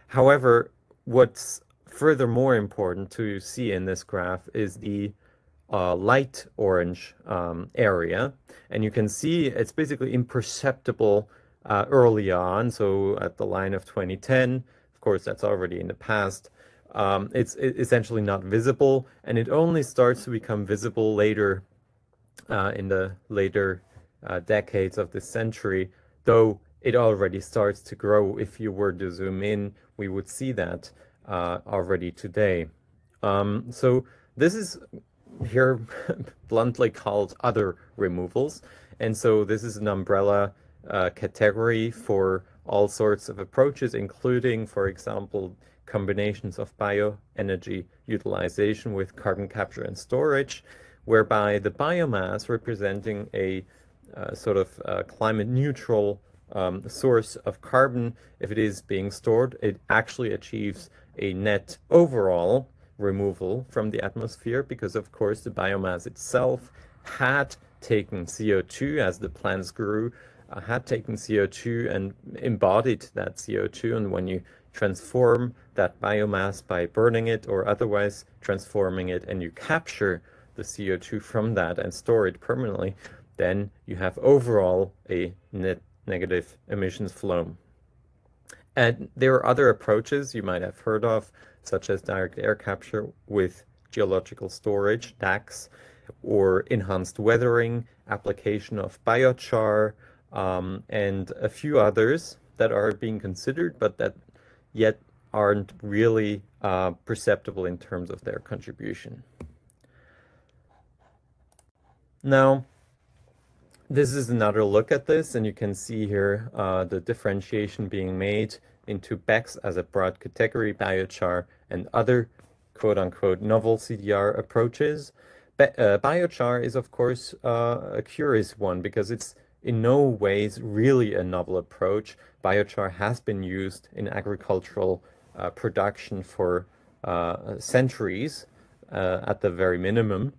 However, what's furthermore important to see in this graph is the light orange area. And you can see it's basically imperceptible early on. So at the line of 2010, of course, that's already in the past. It's essentially not visible, and it only starts to become visible later in the later decades of this century, though it already starts to grow. If you were to zoom in, we would see that already today. So this is here bluntly called other removals, and so this is an umbrella category for all sorts of approaches, including, for example, combinations of bioenergy utilization with carbon capture and storage, whereby the biomass representing a sort of climate neutral source of carbon, if it is being stored, it actually achieves a net overall removal from the atmosphere, because of course the biomass itself had taken CO2 as the plants grew, had taken CO2 and embodied that CO2, and when you transform that biomass by burning it or otherwise transforming it, and you capture the CO2 from that and store it permanently, then you have overall a net negative emissions flow. And there are other approaches you might have heard of, such as direct air capture with geological storage, DAX, or enhanced weathering, application of biochar, and a few others that are being considered, but that yet aren't really perceptible in terms of their contribution. Now, this is another look at this, and you can see here the differentiation being made into BECCS as a broad category, biochar, and other quote-unquote novel CDR approaches. Biochar is, of course, a curious one because it's in no ways really a novel approach. Biochar has been used in agricultural production for centuries at the very minimum.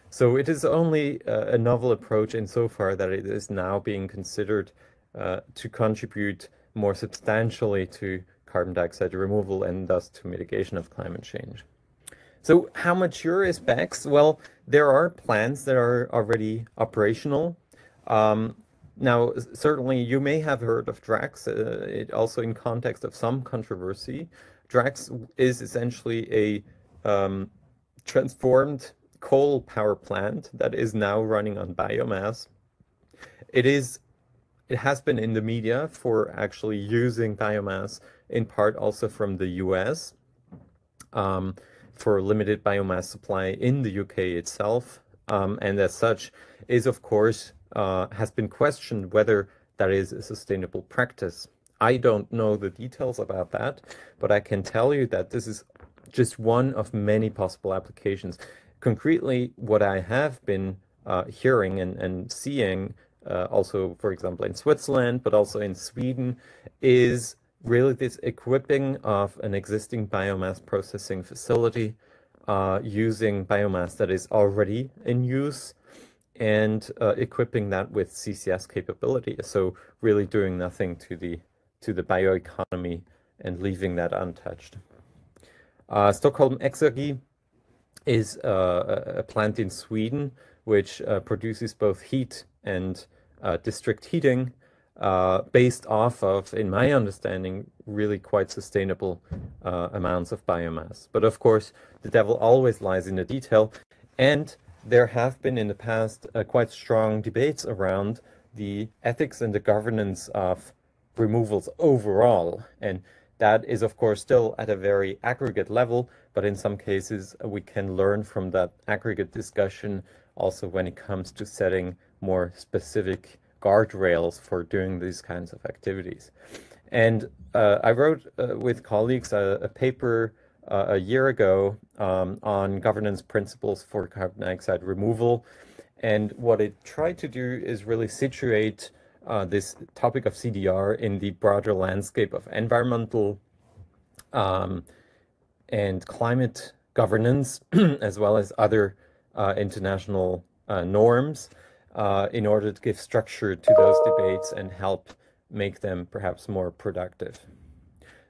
So it is only a novel approach insofar that it is now being considered to contribute more substantially to carbon dioxide removal and thus to mitigation of climate change. So how mature is BECCS? Well, there are plans that are already operational. Now, certainly you may have heard of DRAX, it also in context of some controversy. DRAX is essentially a transformed coal power plant that is now running on biomass. It has been in the media for actually using biomass, in part also from the US, for limited biomass supply in the UK itself. And as such, is of course, has been questioned whether that is a sustainable practice. I don't know the details about that, but I can tell you that this is just one of many possible applications. Concretely, what I have been hearing and seeing also, for example, in Switzerland, but also in Sweden, is really this equipping of an existing biomass processing facility using biomass that is already in use and equipping that with CCS capability. So really doing nothing to the bioeconomy and leaving that untouched. Stockholm Exergi is a plant in Sweden which produces both heat and district heating based off of, in my understanding, really quite sustainable amounts of biomass. But of course, the devil always lies in the detail. And there have been in the past quite strong debates around the ethics and the governance of removals overall. And that is, of course, still at a very aggregate level, but in some cases we can learn from that aggregate discussion also when it comes to setting more specific guardrails for doing these kinds of activities. And I wrote with colleagues a paper a year ago on governance principles for carbon dioxide removal. And what it tried to do is really situate this topic of CDR in the broader landscape of environmental and climate governance, as well as other international norms, in order to give structure to those debates and help make them perhaps more productive.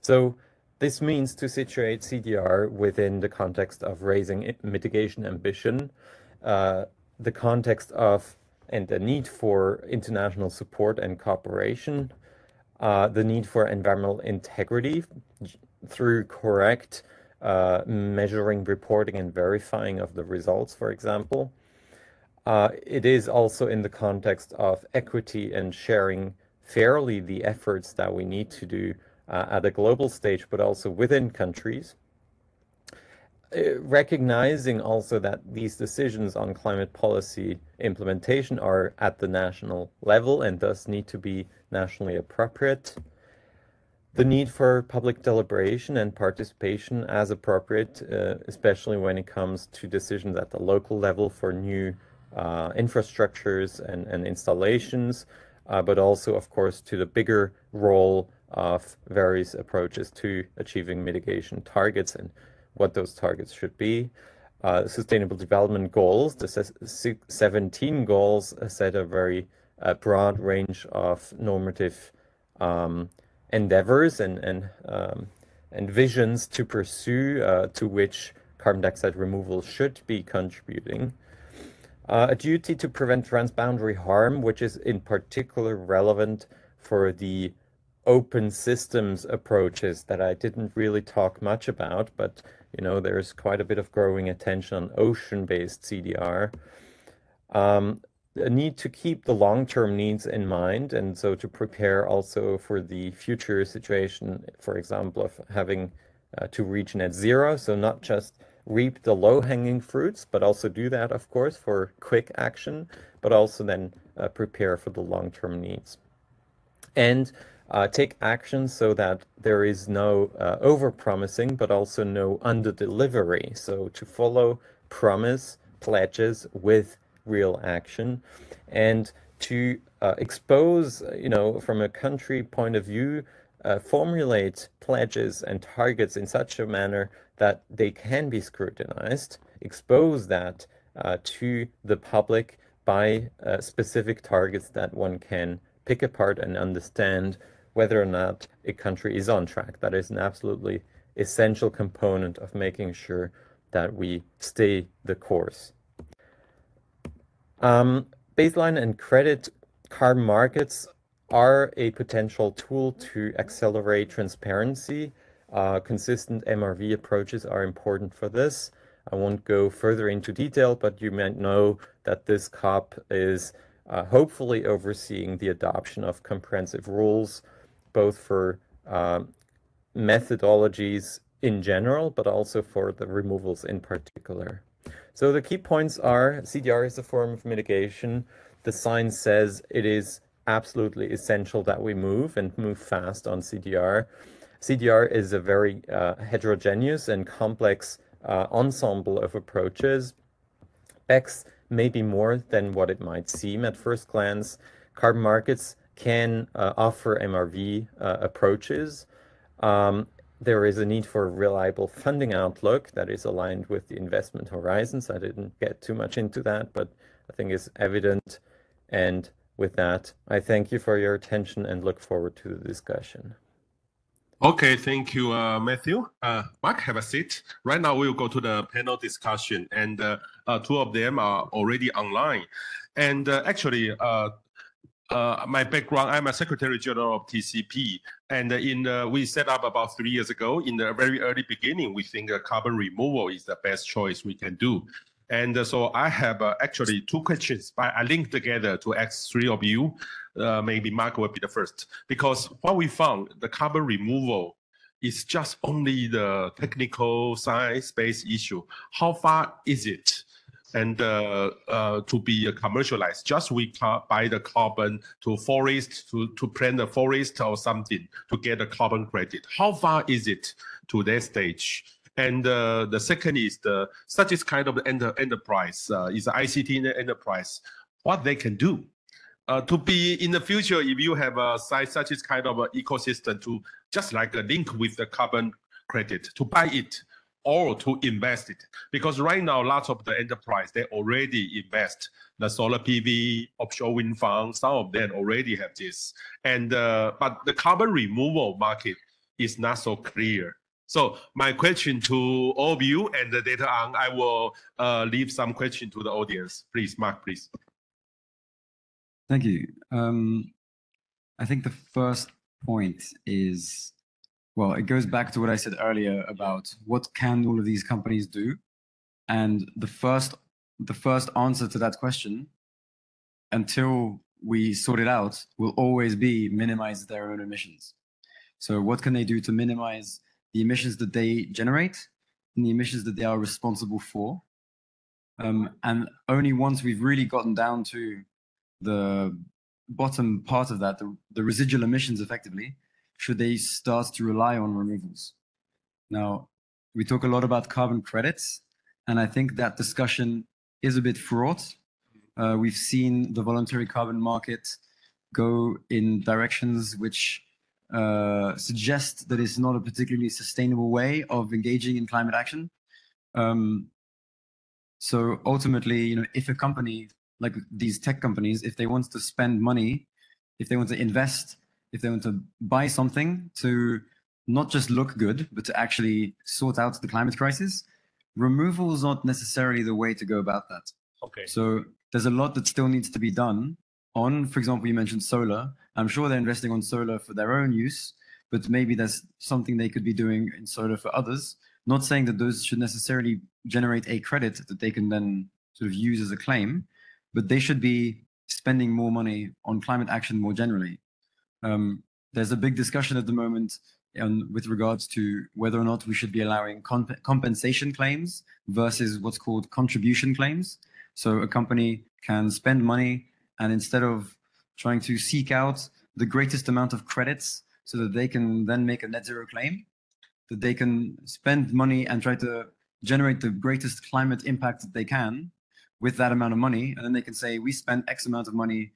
So this means to situate CDR within the context of raising mitigation ambition, the context of and the need for international support and cooperation, the need for environmental integrity through correct measuring, reporting, and verifying of the results, for example. It is also in the context of equity and sharing fairly the efforts that we need to do at a global stage, but also within countries. Recognizing also that these decisions on climate policy implementation are at the national level and thus need to be nationally appropriate. The need for public deliberation and participation as appropriate, especially when it comes to decisions at the local level for new infrastructures and installations, but also, of course, to the bigger role of various approaches to achieving mitigation targets and what those targets should be. Sustainable Development Goals, the 17 goals, set a very broad range of normative endeavors and visions to pursue, to which carbon dioxide removal should be contributing. A duty to prevent transboundary harm, which is in particular relevant for the open systems approaches that I didn't really talk much about, but you know, there's quite a bit of growing attention on ocean-based CDR. A need to keep the long-term needs in mind, and so to prepare also for the future situation, for example, of having to reach net zero, so not just reap the low-hanging fruits, but also do that, of course, for quick action, but also then prepare for the long-term needs. And take action so that there is no over-promising, but also no under-delivery. So to follow promise, pledges with real action, and to expose, from a country point of view, formulate pledges and targets in such a manner that they can be scrutinized, expose that to the public by specific targets that one can pick apart and understand whether or not a country is on track. That is an absolutely essential component of making sure that we stay the course. Baseline and credit carbon markets are a potential tool to accelerate transparency. Consistent MRV approaches are important for this. I won't go further into detail, but you might know that this COP is hopefully overseeing the adoption of comprehensive rules, both for methodologies in general, but also for the removals in particular. So the key points are CDR is a form of mitigation. The science says it is absolutely essential that we move and move fast on CDR. CDR is a very heterogeneous and complex ensemble of approaches. BECS may be more than what it might seem at first glance. Carbon markets can offer MRV approaches. There is a need for a reliable funding outlook that is aligned with the investment horizons. I didn't get too much into that, but I think it's evident. And with that, I thank you for your attention and look forward to the discussion. Okay, thank you, Matthew. Mark, have a seat. Right now, we'll go to the panel discussion, and two of them are already online. And actually, my background, I'm a Secretary General of TCP, and we set up about 3 years ago. In the very early beginning, we think carbon removal is the best choice we can do. And so I have actually two questions, but I linked together to ask three of you. Maybe Mark will be the first, because what we found, the carbon removal is just only the technical science-based issue. How far is it? And to be commercialized, just we buy the carbon to forest, to plant a forest or something to get a carbon credit. How far is it to that stage? And the second is such as kind of enterprise, is the ICT enterprise, what they can do. To be in the future, if you have a size such as kind of an ecosystem to just like a link with the carbon credit, to buy it or to invest it. Because right now, lots of the enterprise, they already invest the solar PV, offshore wind farm, some of them already have this. And but the carbon removal market is not so clear. So my question to all of you, and later on, I will leave some question to the audience. Please, Mark, please. Thank you. I think the first point is, well, it goes back to what I said earlier about what can all of these companies do. And the first answer to that question, until we sort it out, will always be minimize their own emissions. So what can they do to minimize the emissions that they generate and the emissions that they are responsible for? And only once we've really gotten down to the bottom part of that, the residual emissions effectively, should they start to rely on removals. Now, we talk a lot about carbon credits, and I think that discussion is a bit fraught. We've seen the voluntary carbon market go in directions which suggest that it's not a particularly sustainable way of engaging in climate action. So ultimately, if a company like these tech companies, if they want to spend money, if they want to invest, if they want to buy something to not just look good, but to actually sort out the climate crisis, removal is not necessarily the way to go about that. Okay. So there's a lot that still needs to be done on, for example, you mentioned solar. I'm sure they're investing on solar for their own use, but maybe there's something they could be doing in solar for others. Not saying that those should necessarily generate a credit that they can then sort of use as a claim, but they should be spending more money on climate action more generally. There's a big discussion at the moment with regards to whether or not we should be allowing compensation claims versus what's called contribution claims. So a company can spend money, and instead of trying to seek out the greatest amount of credits so that they can then make a net zero claim, that they can spend money and try to generate the greatest climate impact that they can with that amount of money, and then they can say, we spent X amount of money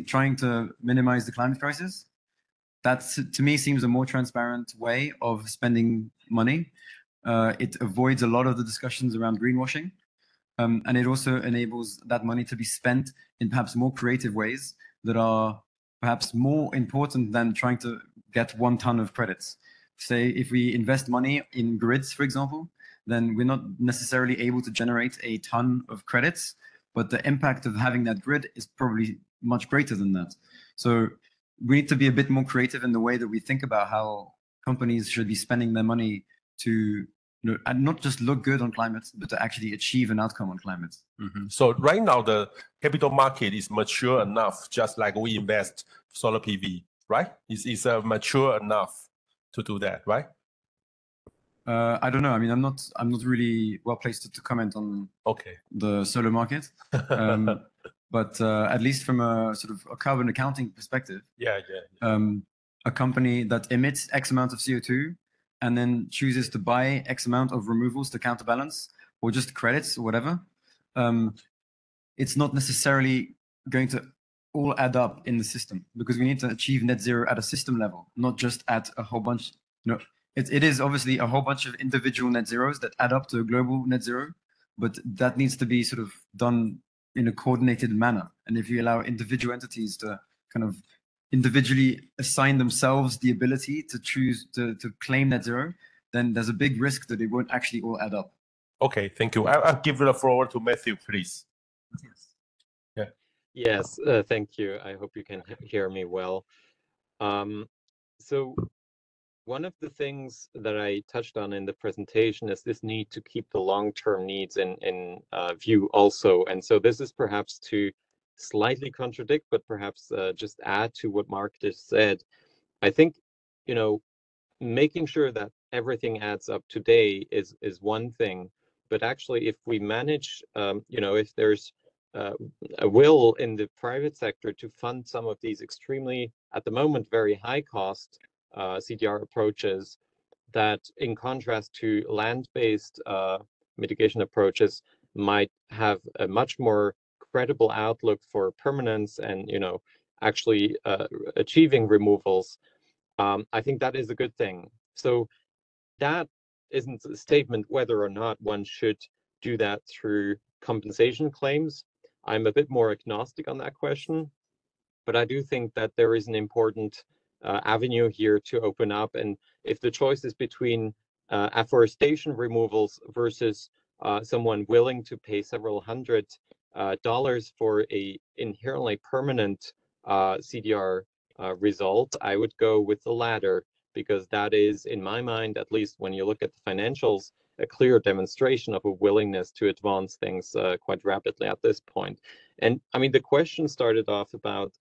trying to minimize the climate crisis. That, to me, seems a more transparent way of spending money. It avoids a lot of the discussions around greenwashing. And it also enables that money to be spent in perhaps more creative ways that are perhaps more important than trying to get 1 ton of credits. Say, if we invest money in grids, for example, then we're not necessarily able to generate a ton of credits, but the impact of having that grid is probably much greater than that. So we need to be a bit more creative in the way that we think about how companies should be spending their money to and not just look good on climate, but to actually achieve an outcome on climate. So right now, the capital market is mature enough, just like we invest solar PV, right? Is mature enough to do that, right? I don't know. I mean, I'm not really well placed to comment on the solar market. But at least from a sort of a carbon accounting perspective, a company that emits X amount of CO2 and then chooses to buy X amount of removals to counterbalance, or just credits or whatever, it's not necessarily going to all add up in the system, because we need to achieve net zero at a system level, not just at a whole bunch. It is obviously a whole bunch of individual net zeros that add up to a global net zero, but that needs to be sort of done in a coordinated manner. And if you allow individual entities to kind of individually assign themselves the ability to choose to claim net zero, then there's a big risk that it won't actually all add up. Okay, thank you. I'll give the floor to Matthew, please. Yes, thank you. I hope you can hear me well. So one of the things that I touched on in the presentation is this need to keep the long-term needs in view also. And so this is perhaps to slightly contradict, but perhaps just add to what Mark just said. I think, making sure that everything adds up today is one thing, but actually if we manage, if there's a will in the private sector to fund some of these extremely, at the moment, very high cost CDR approaches that, in contrast to land-based mitigation approaches, might have a much more credible outlook for permanence and actually achieving removals, I think that is a good thing. So that isn't a statement whether or not one should do that through compensation claims. I'm a bit more agnostic on that question, but I do think that there is an important avenue here to open up. And if the choice is between afforestation removals versus someone willing to pay several $100 for a inherently permanent CDR result, I would go with the latter, because that is, in my mind, at least when you look at the financials, a clear demonstration of a willingness to advance things quite rapidly at this point. And I mean, the question started off about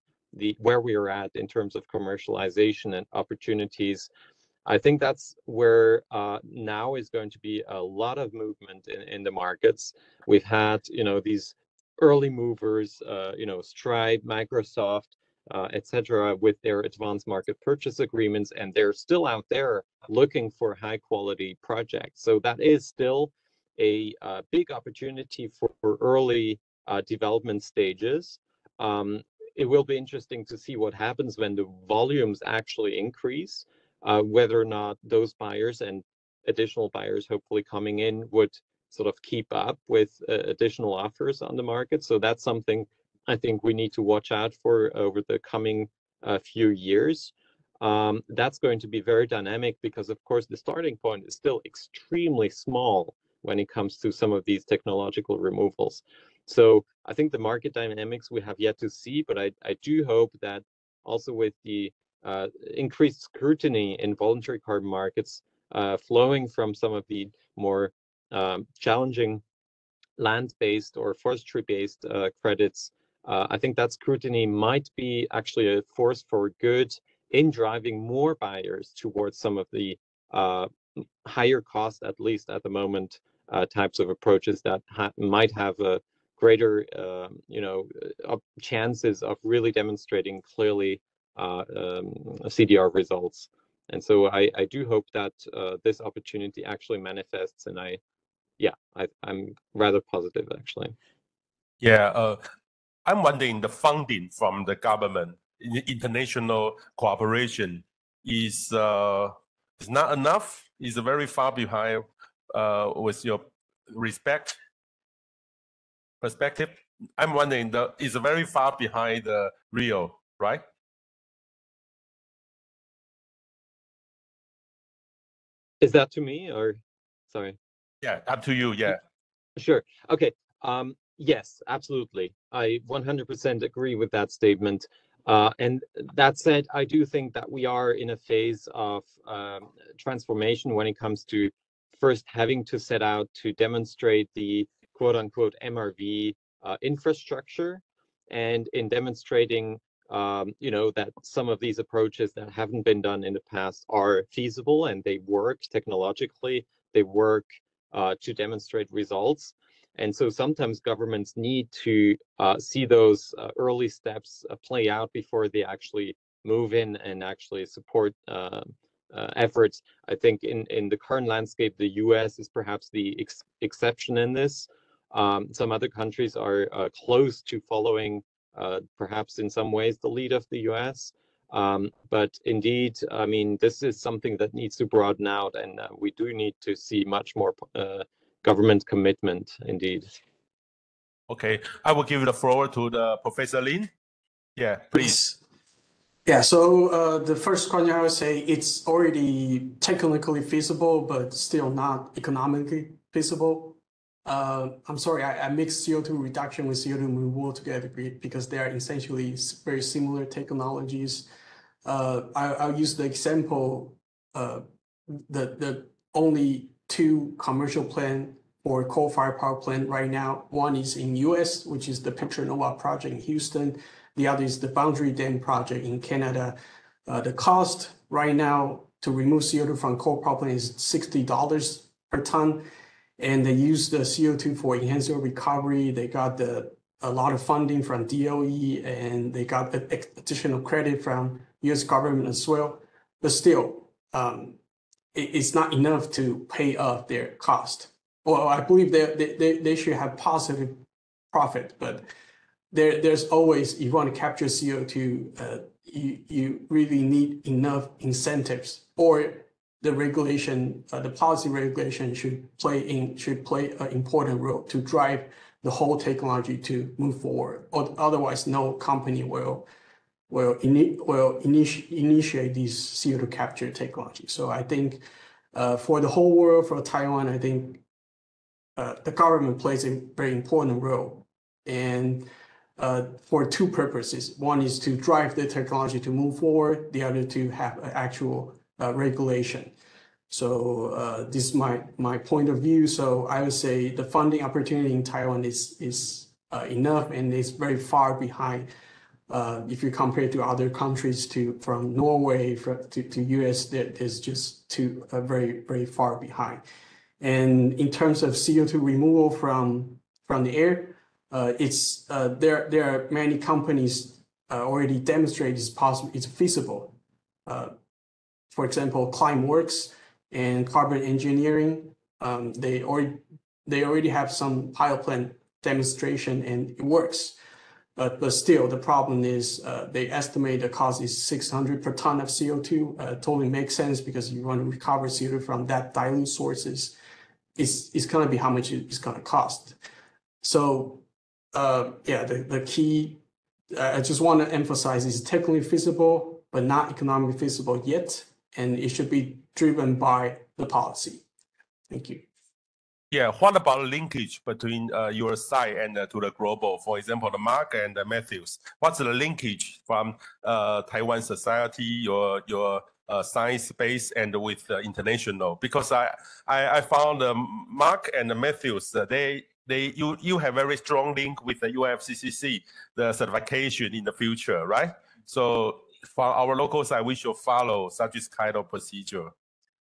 where we are at in terms of commercialization and opportunities. I think that's where now is going to be a lot of movement in the markets. We've had, these early movers, Stripe, Microsoft, etc., with their advanced market purchase agreements, and they're still out there looking for high quality projects. So that is still a big opportunity for early development stages. It will be interesting to see what happens when the volumes actually increase, whether or not those buyers and additional buyers hopefully coming in would sort of keep up with additional offers on the market. So that's something I think we need to watch out for over the coming few years. That's going to be very dynamic because, of course, the starting point is still extremely small when it comes to some of these technological removals. So I think the market dynamics we have yet to see, but I do hope that also with the increased scrutiny in voluntary carbon markets flowing from some of the more challenging land-based or forestry-based credits, I think that scrutiny might be actually a force for good in driving more buyers towards some of the higher cost, at least at the moment, types of approaches that might have a greater chances of really demonstrating clearly CDR results. And so I do hope that this opportunity actually manifests, and I'm rather positive, actually. Yeah, I'm wondering the funding from the government, international cooperation is not enough. Is very far behind with your perspective. I'm wondering is very far behind the Rio, right? Is that to me or sorry? Yeah, up to you. Yeah. Sure. Okay. Yes, absolutely. I 100% agree with that statement. And that said, I do think that we are in a phase of transformation when it comes to first having to set out to demonstrate the quote unquote MRV infrastructure, and in demonstrating that some of these approaches that haven't been done in the past are feasible and they work technologically, they work to demonstrate results. And so sometimes governments need to see those early steps play out before they actually move in and actually support efforts. I think in the current landscape, the US is perhaps the exception in this. Some other countries are close to following, perhaps in some ways, the lead of the US. But indeed, I mean, this is something that needs to broaden out, and we do need to see much more government commitment, indeed. Okay, I will give the floor to the Professor Lin. Yeah, please. Yeah, so the first question I would say, it's already technically feasible, but still not economically feasible. I'm sorry, I mixed CO2 reduction with CO2 removal together because they are essentially very similar technologies. I'll use the example, the only two commercial plant or coal-fired power plant right now. One is in US, which is the Picture Nova project in Houston. The other is the Boundary Dam project in Canada. The cost right now to remove CO2 from coal power plant is $60 per ton. And they use the CO2 for enhanced oil recovery. They got a lot of funding from DOE, and they got the additional credit from US government as well. But still, it's not enough to pay off their cost. Well, I believe they should have positive profit, but there's always, if you want to capture CO2, you really need enough incentives, or the regulation, the policy regulation should play an important role to drive the whole technology to move forward. Or otherwise, no company will initiate these CO2 capture technology. So I think for the whole world, for Taiwan, I think the government plays a very important role, and for two purposes. One is to drive the technology to move forward. The other to have an actual regulation. So this is my point of view. So I would say the funding opportunity in Taiwan is enough, and it's very far behind. If you compare to other countries, from Norway to US, that is just very, very far behind. And in terms of CO2 removal from the air, there are many companies already demonstrate it's possible, it's feasible. For example, Climeworks and Carbon Engineering, they already have some pilot plant demonstration, and it works. But still, the problem is they estimate the cost is $600 per ton of CO2. Totally makes sense, because you want to recover CO2 from that dilute sources. It's going to be how much it's going to cost. So yeah, the key, I just want to emphasize, is technically feasible, but not economically feasible yet. And it should be driven by the policy. Thank you. Yeah, what about linkage between your side and to the global? For example, the Mark and the Matthias. What's the linkage from Taiwan society, your science space, and with the international? Because I found Mark and the Matthias, you have very strong link with the UFCCC, the certification in the future, right? So for our local side, we should follow such kind of procedure.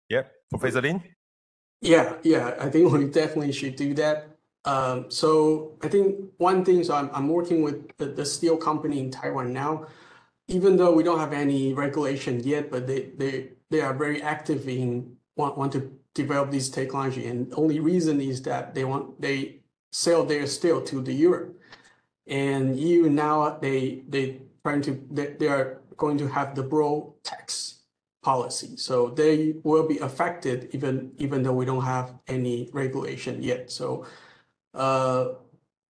Yeah, Professor Lin? Yeah, I think we definitely should do that. So I think one thing, so I'm working with the steel company in Taiwan now, even though we don't have any regulation yet, but they are very active in want to develop this technology. And the only reason is that they sell their steel to the Europe. And EU now they are going to have the broad tax policy, so they will be affected even though we don't have any regulation yet. So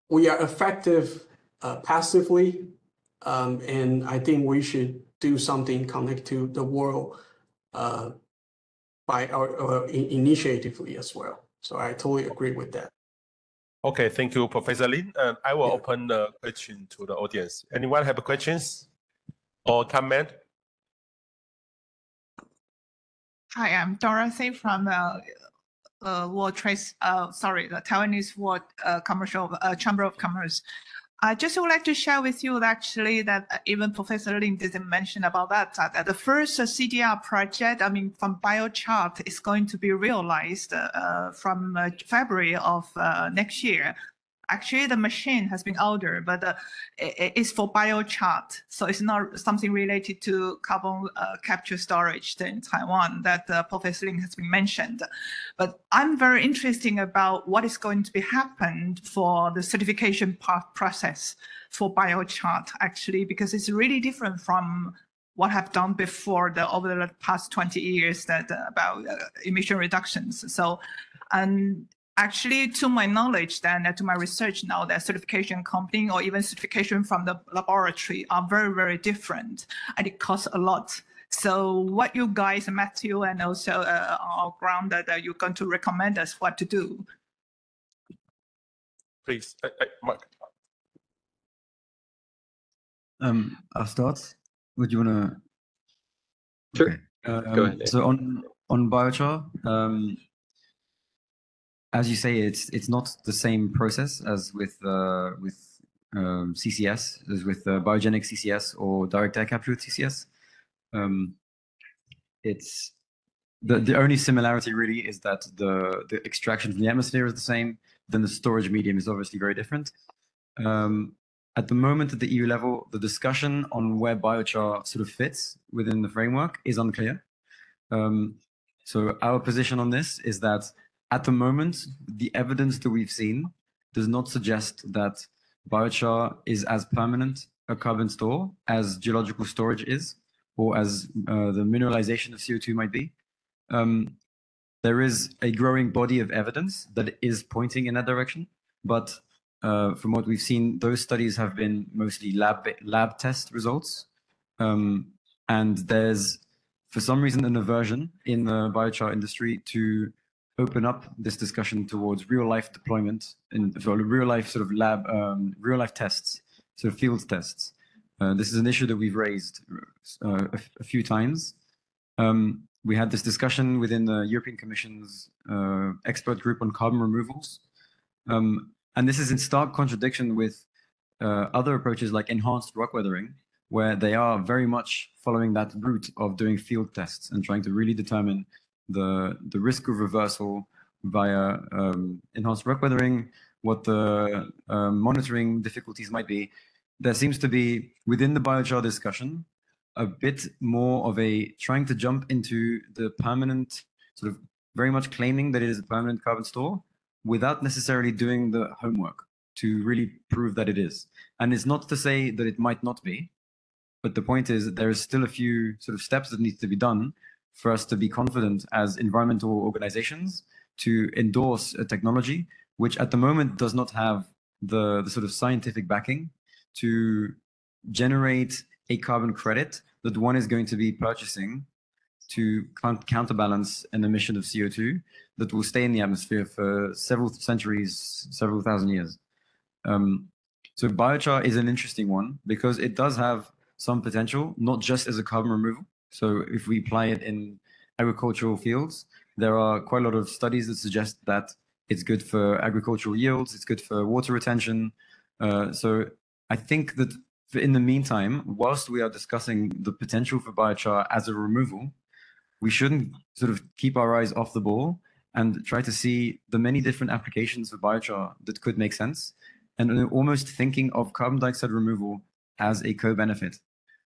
we are effective passively, and I think we should do something connect to the world by our initiatively as well. So I totally agree with that. Okay, thank you, Professor Lin. I will open the question to the audience. Anyone have questions or comment? Hi, I'm Dorothy from World Trade. The Taiwanese World Commercial Chamber of Commerce. I just would like to share with you actually that even Professor Lin didn't mention about that the first CDR project, I mean, from biochart is going to be realized from February of next year. Actually, the machine has been ordered, but it's for biochart. So it's not something related to carbon capture storage in Taiwan that Professor Lin has been mentioned. But I'm very interested about what is going to be happened for the certification process for biochart, actually, because it's really different from what I've done before over the past 20 years that about emission reductions. So, and actually, to my knowledge, then to my research now, that certification company or even certification from the laboratory are very, very different, and it costs a lot. So, what you guys, Matthew, and also our ground that you're going to recommend us what to do? Please, Mark. I'll start. Would you want to? Sure. Okay. Go ahead. So on biochar, as you say, it's not the same process as with CCS, as with biogenic CCS or direct air capture with CCS. It's the only similarity really is that the extraction from the atmosphere is the same. Then the storage medium is obviously very different. At the moment at the EU level, the discussion on where biochar sort of fits within the framework is unclear. So our position on this is that at the moment, the evidence that we've seen does not suggest that biochar is as permanent a carbon store as geological storage is, or as the mineralization of CO2 might be. There is a growing body of evidence that is pointing in that direction, but from what we've seen, those studies have been mostly lab test results. And there's, for some reason, an aversion in the biochar industry to open up this discussion towards real life deployment and real life sort of lab, real life tests, so field tests. This is an issue that we've raised a few times. We had this discussion within the European Commission's expert group on carbon removals. And this is in stark contradiction with other approaches like enhanced rock weathering, where they are very much following that route of doing field tests and trying to really determine the risk of reversal via enhanced rock weathering, what the monitoring difficulties might be. There seems to be, within the biochar discussion, a bit more of a trying to jump into the permanent, sort of very much claiming that it is a permanent carbon store without necessarily doing the homework to really prove that it is. And it's not to say that it might not be, but the point is that there is still a few sort of steps that need to be done for us to be confident as environmental organizations to endorse a technology which at the moment does not have the sort of scientific backing to generate a carbon credit that one is going to be purchasing to counterbalance an emission of CO2 that will stay in the atmosphere for several centuries, several thousand years. So biochar is an interesting one because it does have some potential, not just as a carbon removal. So if we apply it in agricultural fields, there are quite a lot of studies that suggest that it's good for agricultural yields, it's good for water retention. So I think that in the meantime, whilst we are discussing the potential for biochar as a removal, we shouldn't sort of keep our eyes off the ball and try to see the many different applications for biochar that could make sense, and almost thinking of carbon dioxide removal as a co-benefit.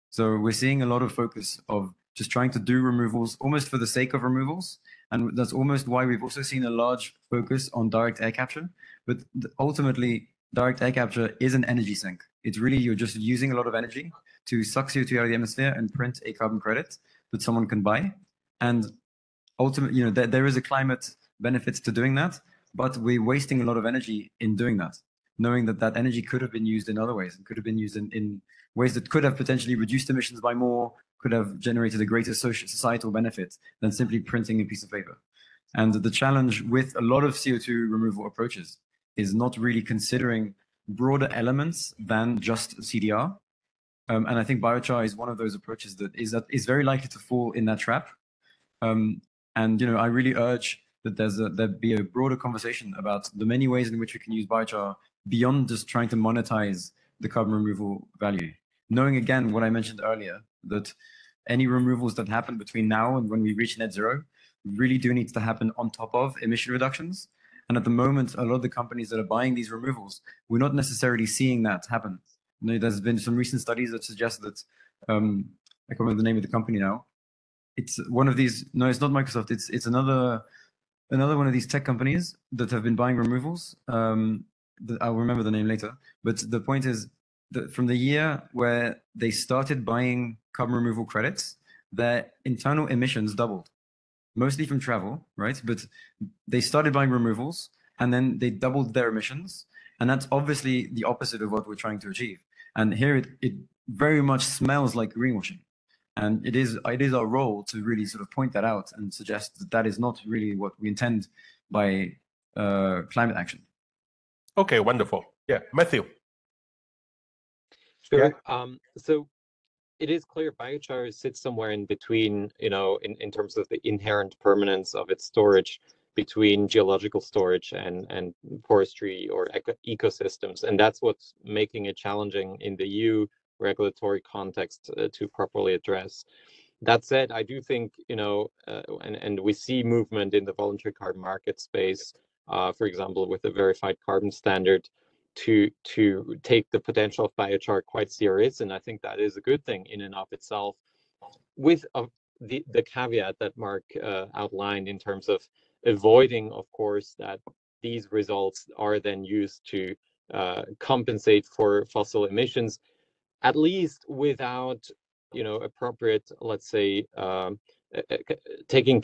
So we're seeing a lot of focus of just trying to do removals almost for the sake of removals. And that's almost why we've also seen a large focus on direct air capture. But ultimately, direct air capture is an energy sink. It's really, you're just using a lot of energy to suck CO2 out of the atmosphere and print a carbon credit that someone can buy. And ultimately, there is a climate benefit to doing that, but we're wasting a lot of energy in doing that, knowing that that energy could have been used in other ways and could have been used in ways that could have potentially reduced emissions by more, could have generated a greater societal benefit than simply printing a piece of paper. And the challenge with a lot of CO2 removal approaches is not really considering broader elements than just CDR. And I think biochar is one of those approaches that is very likely to fall in that trap. And I really urge that there be a broader conversation about the many ways in which we can use biochar beyond just trying to monetize the carbon removal value. Knowing again what I mentioned earlier, that any removals that happen between now and when we reach net zero really do need to happen on top of emission reductions. And at the moment, a lot of the companies that are buying these removals, we're not necessarily seeing that happen. There's been some recent studies that suggest that, I can't remember the name of the company now. It's one of these, no, it's not Microsoft. It's another one of these tech companies that have been buying removals. I'll remember the name later. But the point is that from the year where they started buying carbon removal credits, their internal emissions doubled, mostly from travel, right? But they started buying removals and then they doubled their emissions. And that's obviously the opposite of what we're trying to achieve. And here it very much smells like greenwashing. And it is our role to really sort of point that out and suggest that that is not really what we intend by climate action. Okay, wonderful. Yeah, Matthew. Sure. Yeah. So it is clear biochar sits somewhere in between, in terms of the inherent permanence of its storage between geological storage and forestry or ecosystems. And that's what's making it challenging in the EU regulatory context to properly address. That said, I do think, and we see movement in the voluntary carbon market space, for example, with the verified carbon standard, to take the potential of biochar quite serious. And I think that is a good thing in and of itself, with the caveat that Mark outlined in terms of avoiding, of course, that these results are then used to compensate for fossil emissions, at least without, appropriate, let's say, taking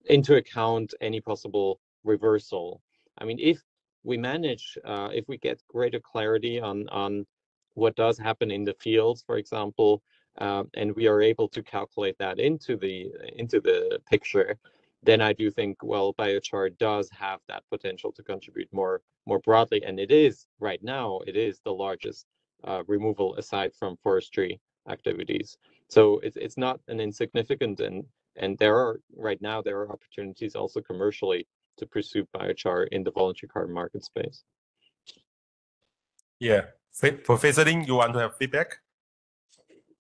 into account any possible reversal. I mean, if we manage, if we get greater clarity on what does happen in the fields, for example, and we are able to calculate that into the picture, then I do think, well, biochar does have that potential to contribute more broadly, and it is right now. It is the largest removal aside from forestry activities. So it's not an insignificant, and there are opportunities also commercially to pursue biochar in the voluntary carbon market space. Yeah, Professor Lin, you want to have feedback?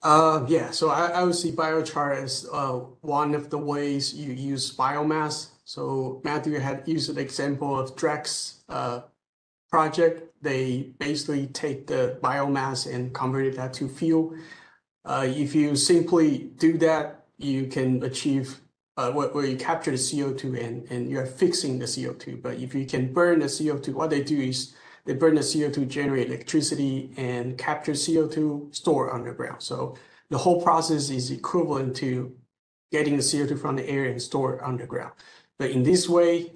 Yeah, so I would see biochar as one of the ways you use biomass. So Matthew had used the example of Drex project. They basically take the biomass and convert that to fuel. If you simply do that, you can achieve where you capture the CO2 and you're fixing the CO2. But if you can burn the CO2, what they do is they burn the CO2, generate electricity, and capture CO2, store underground. So the whole process is equivalent to getting the CO2 from the air and store it underground. But in this way,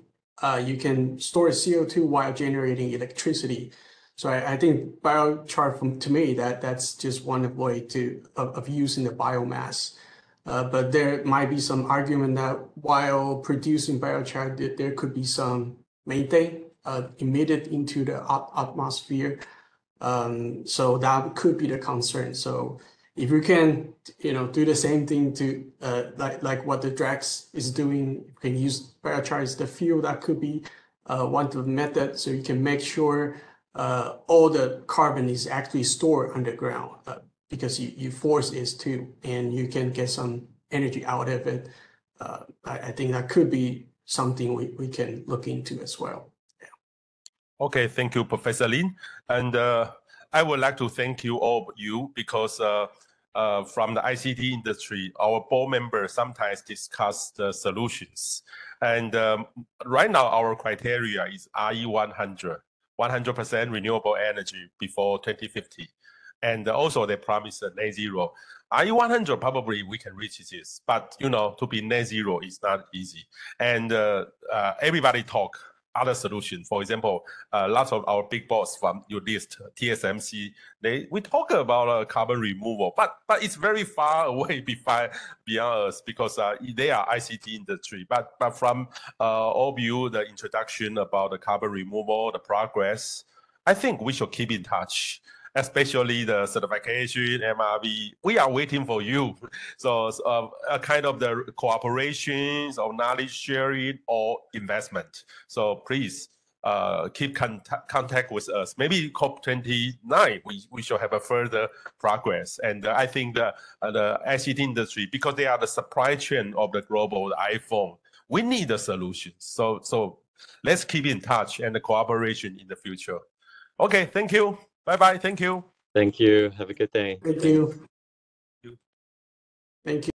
you can store CO2 while generating electricity. So I think biochar, to me, that's just one way of using the biomass. But there might be some argument that while producing biochar, there could be some methane emitted into the atmosphere. So that could be the concern. So if you can, do the same thing to like what the Drex is doing, you can use biochar as the fuel. That could be one of the methods. So you can make sure all the carbon is actually stored underground because you force it to, and you can get some energy out of it. I think that could be something we can look into as well. Okay, thank you, Professor Lin. And I would like to thank you all because from the ICT industry, our board members sometimes discuss the solutions. And right now, our criteria is RE100. 100% renewable energy before 2050. And also they promise a net zero. RE100 probably we can reach this, but you know, to be net zero is not easy. And everybody talk other solution. For example, lots of our big boss from your list, TSMC, we talk about carbon removal, but it's very far away beyond us because they are ICT industry. But from all view, the introduction about the carbon removal, the progress, I think we should keep in touch. Especially the certification, MRV, we are waiting for you. So a kind of the cooperations or knowledge sharing or investment. So please keep contact with us. Maybe COP29, we should have a further progress. And I think the ICT industry, because they are the supply chain of the global iPhone, we need a solution. So let's keep in touch and the cooperation in the future. Okay, thank you. Bye-bye. Thank you. Thank you. Have a good day. Thank you. Thank you.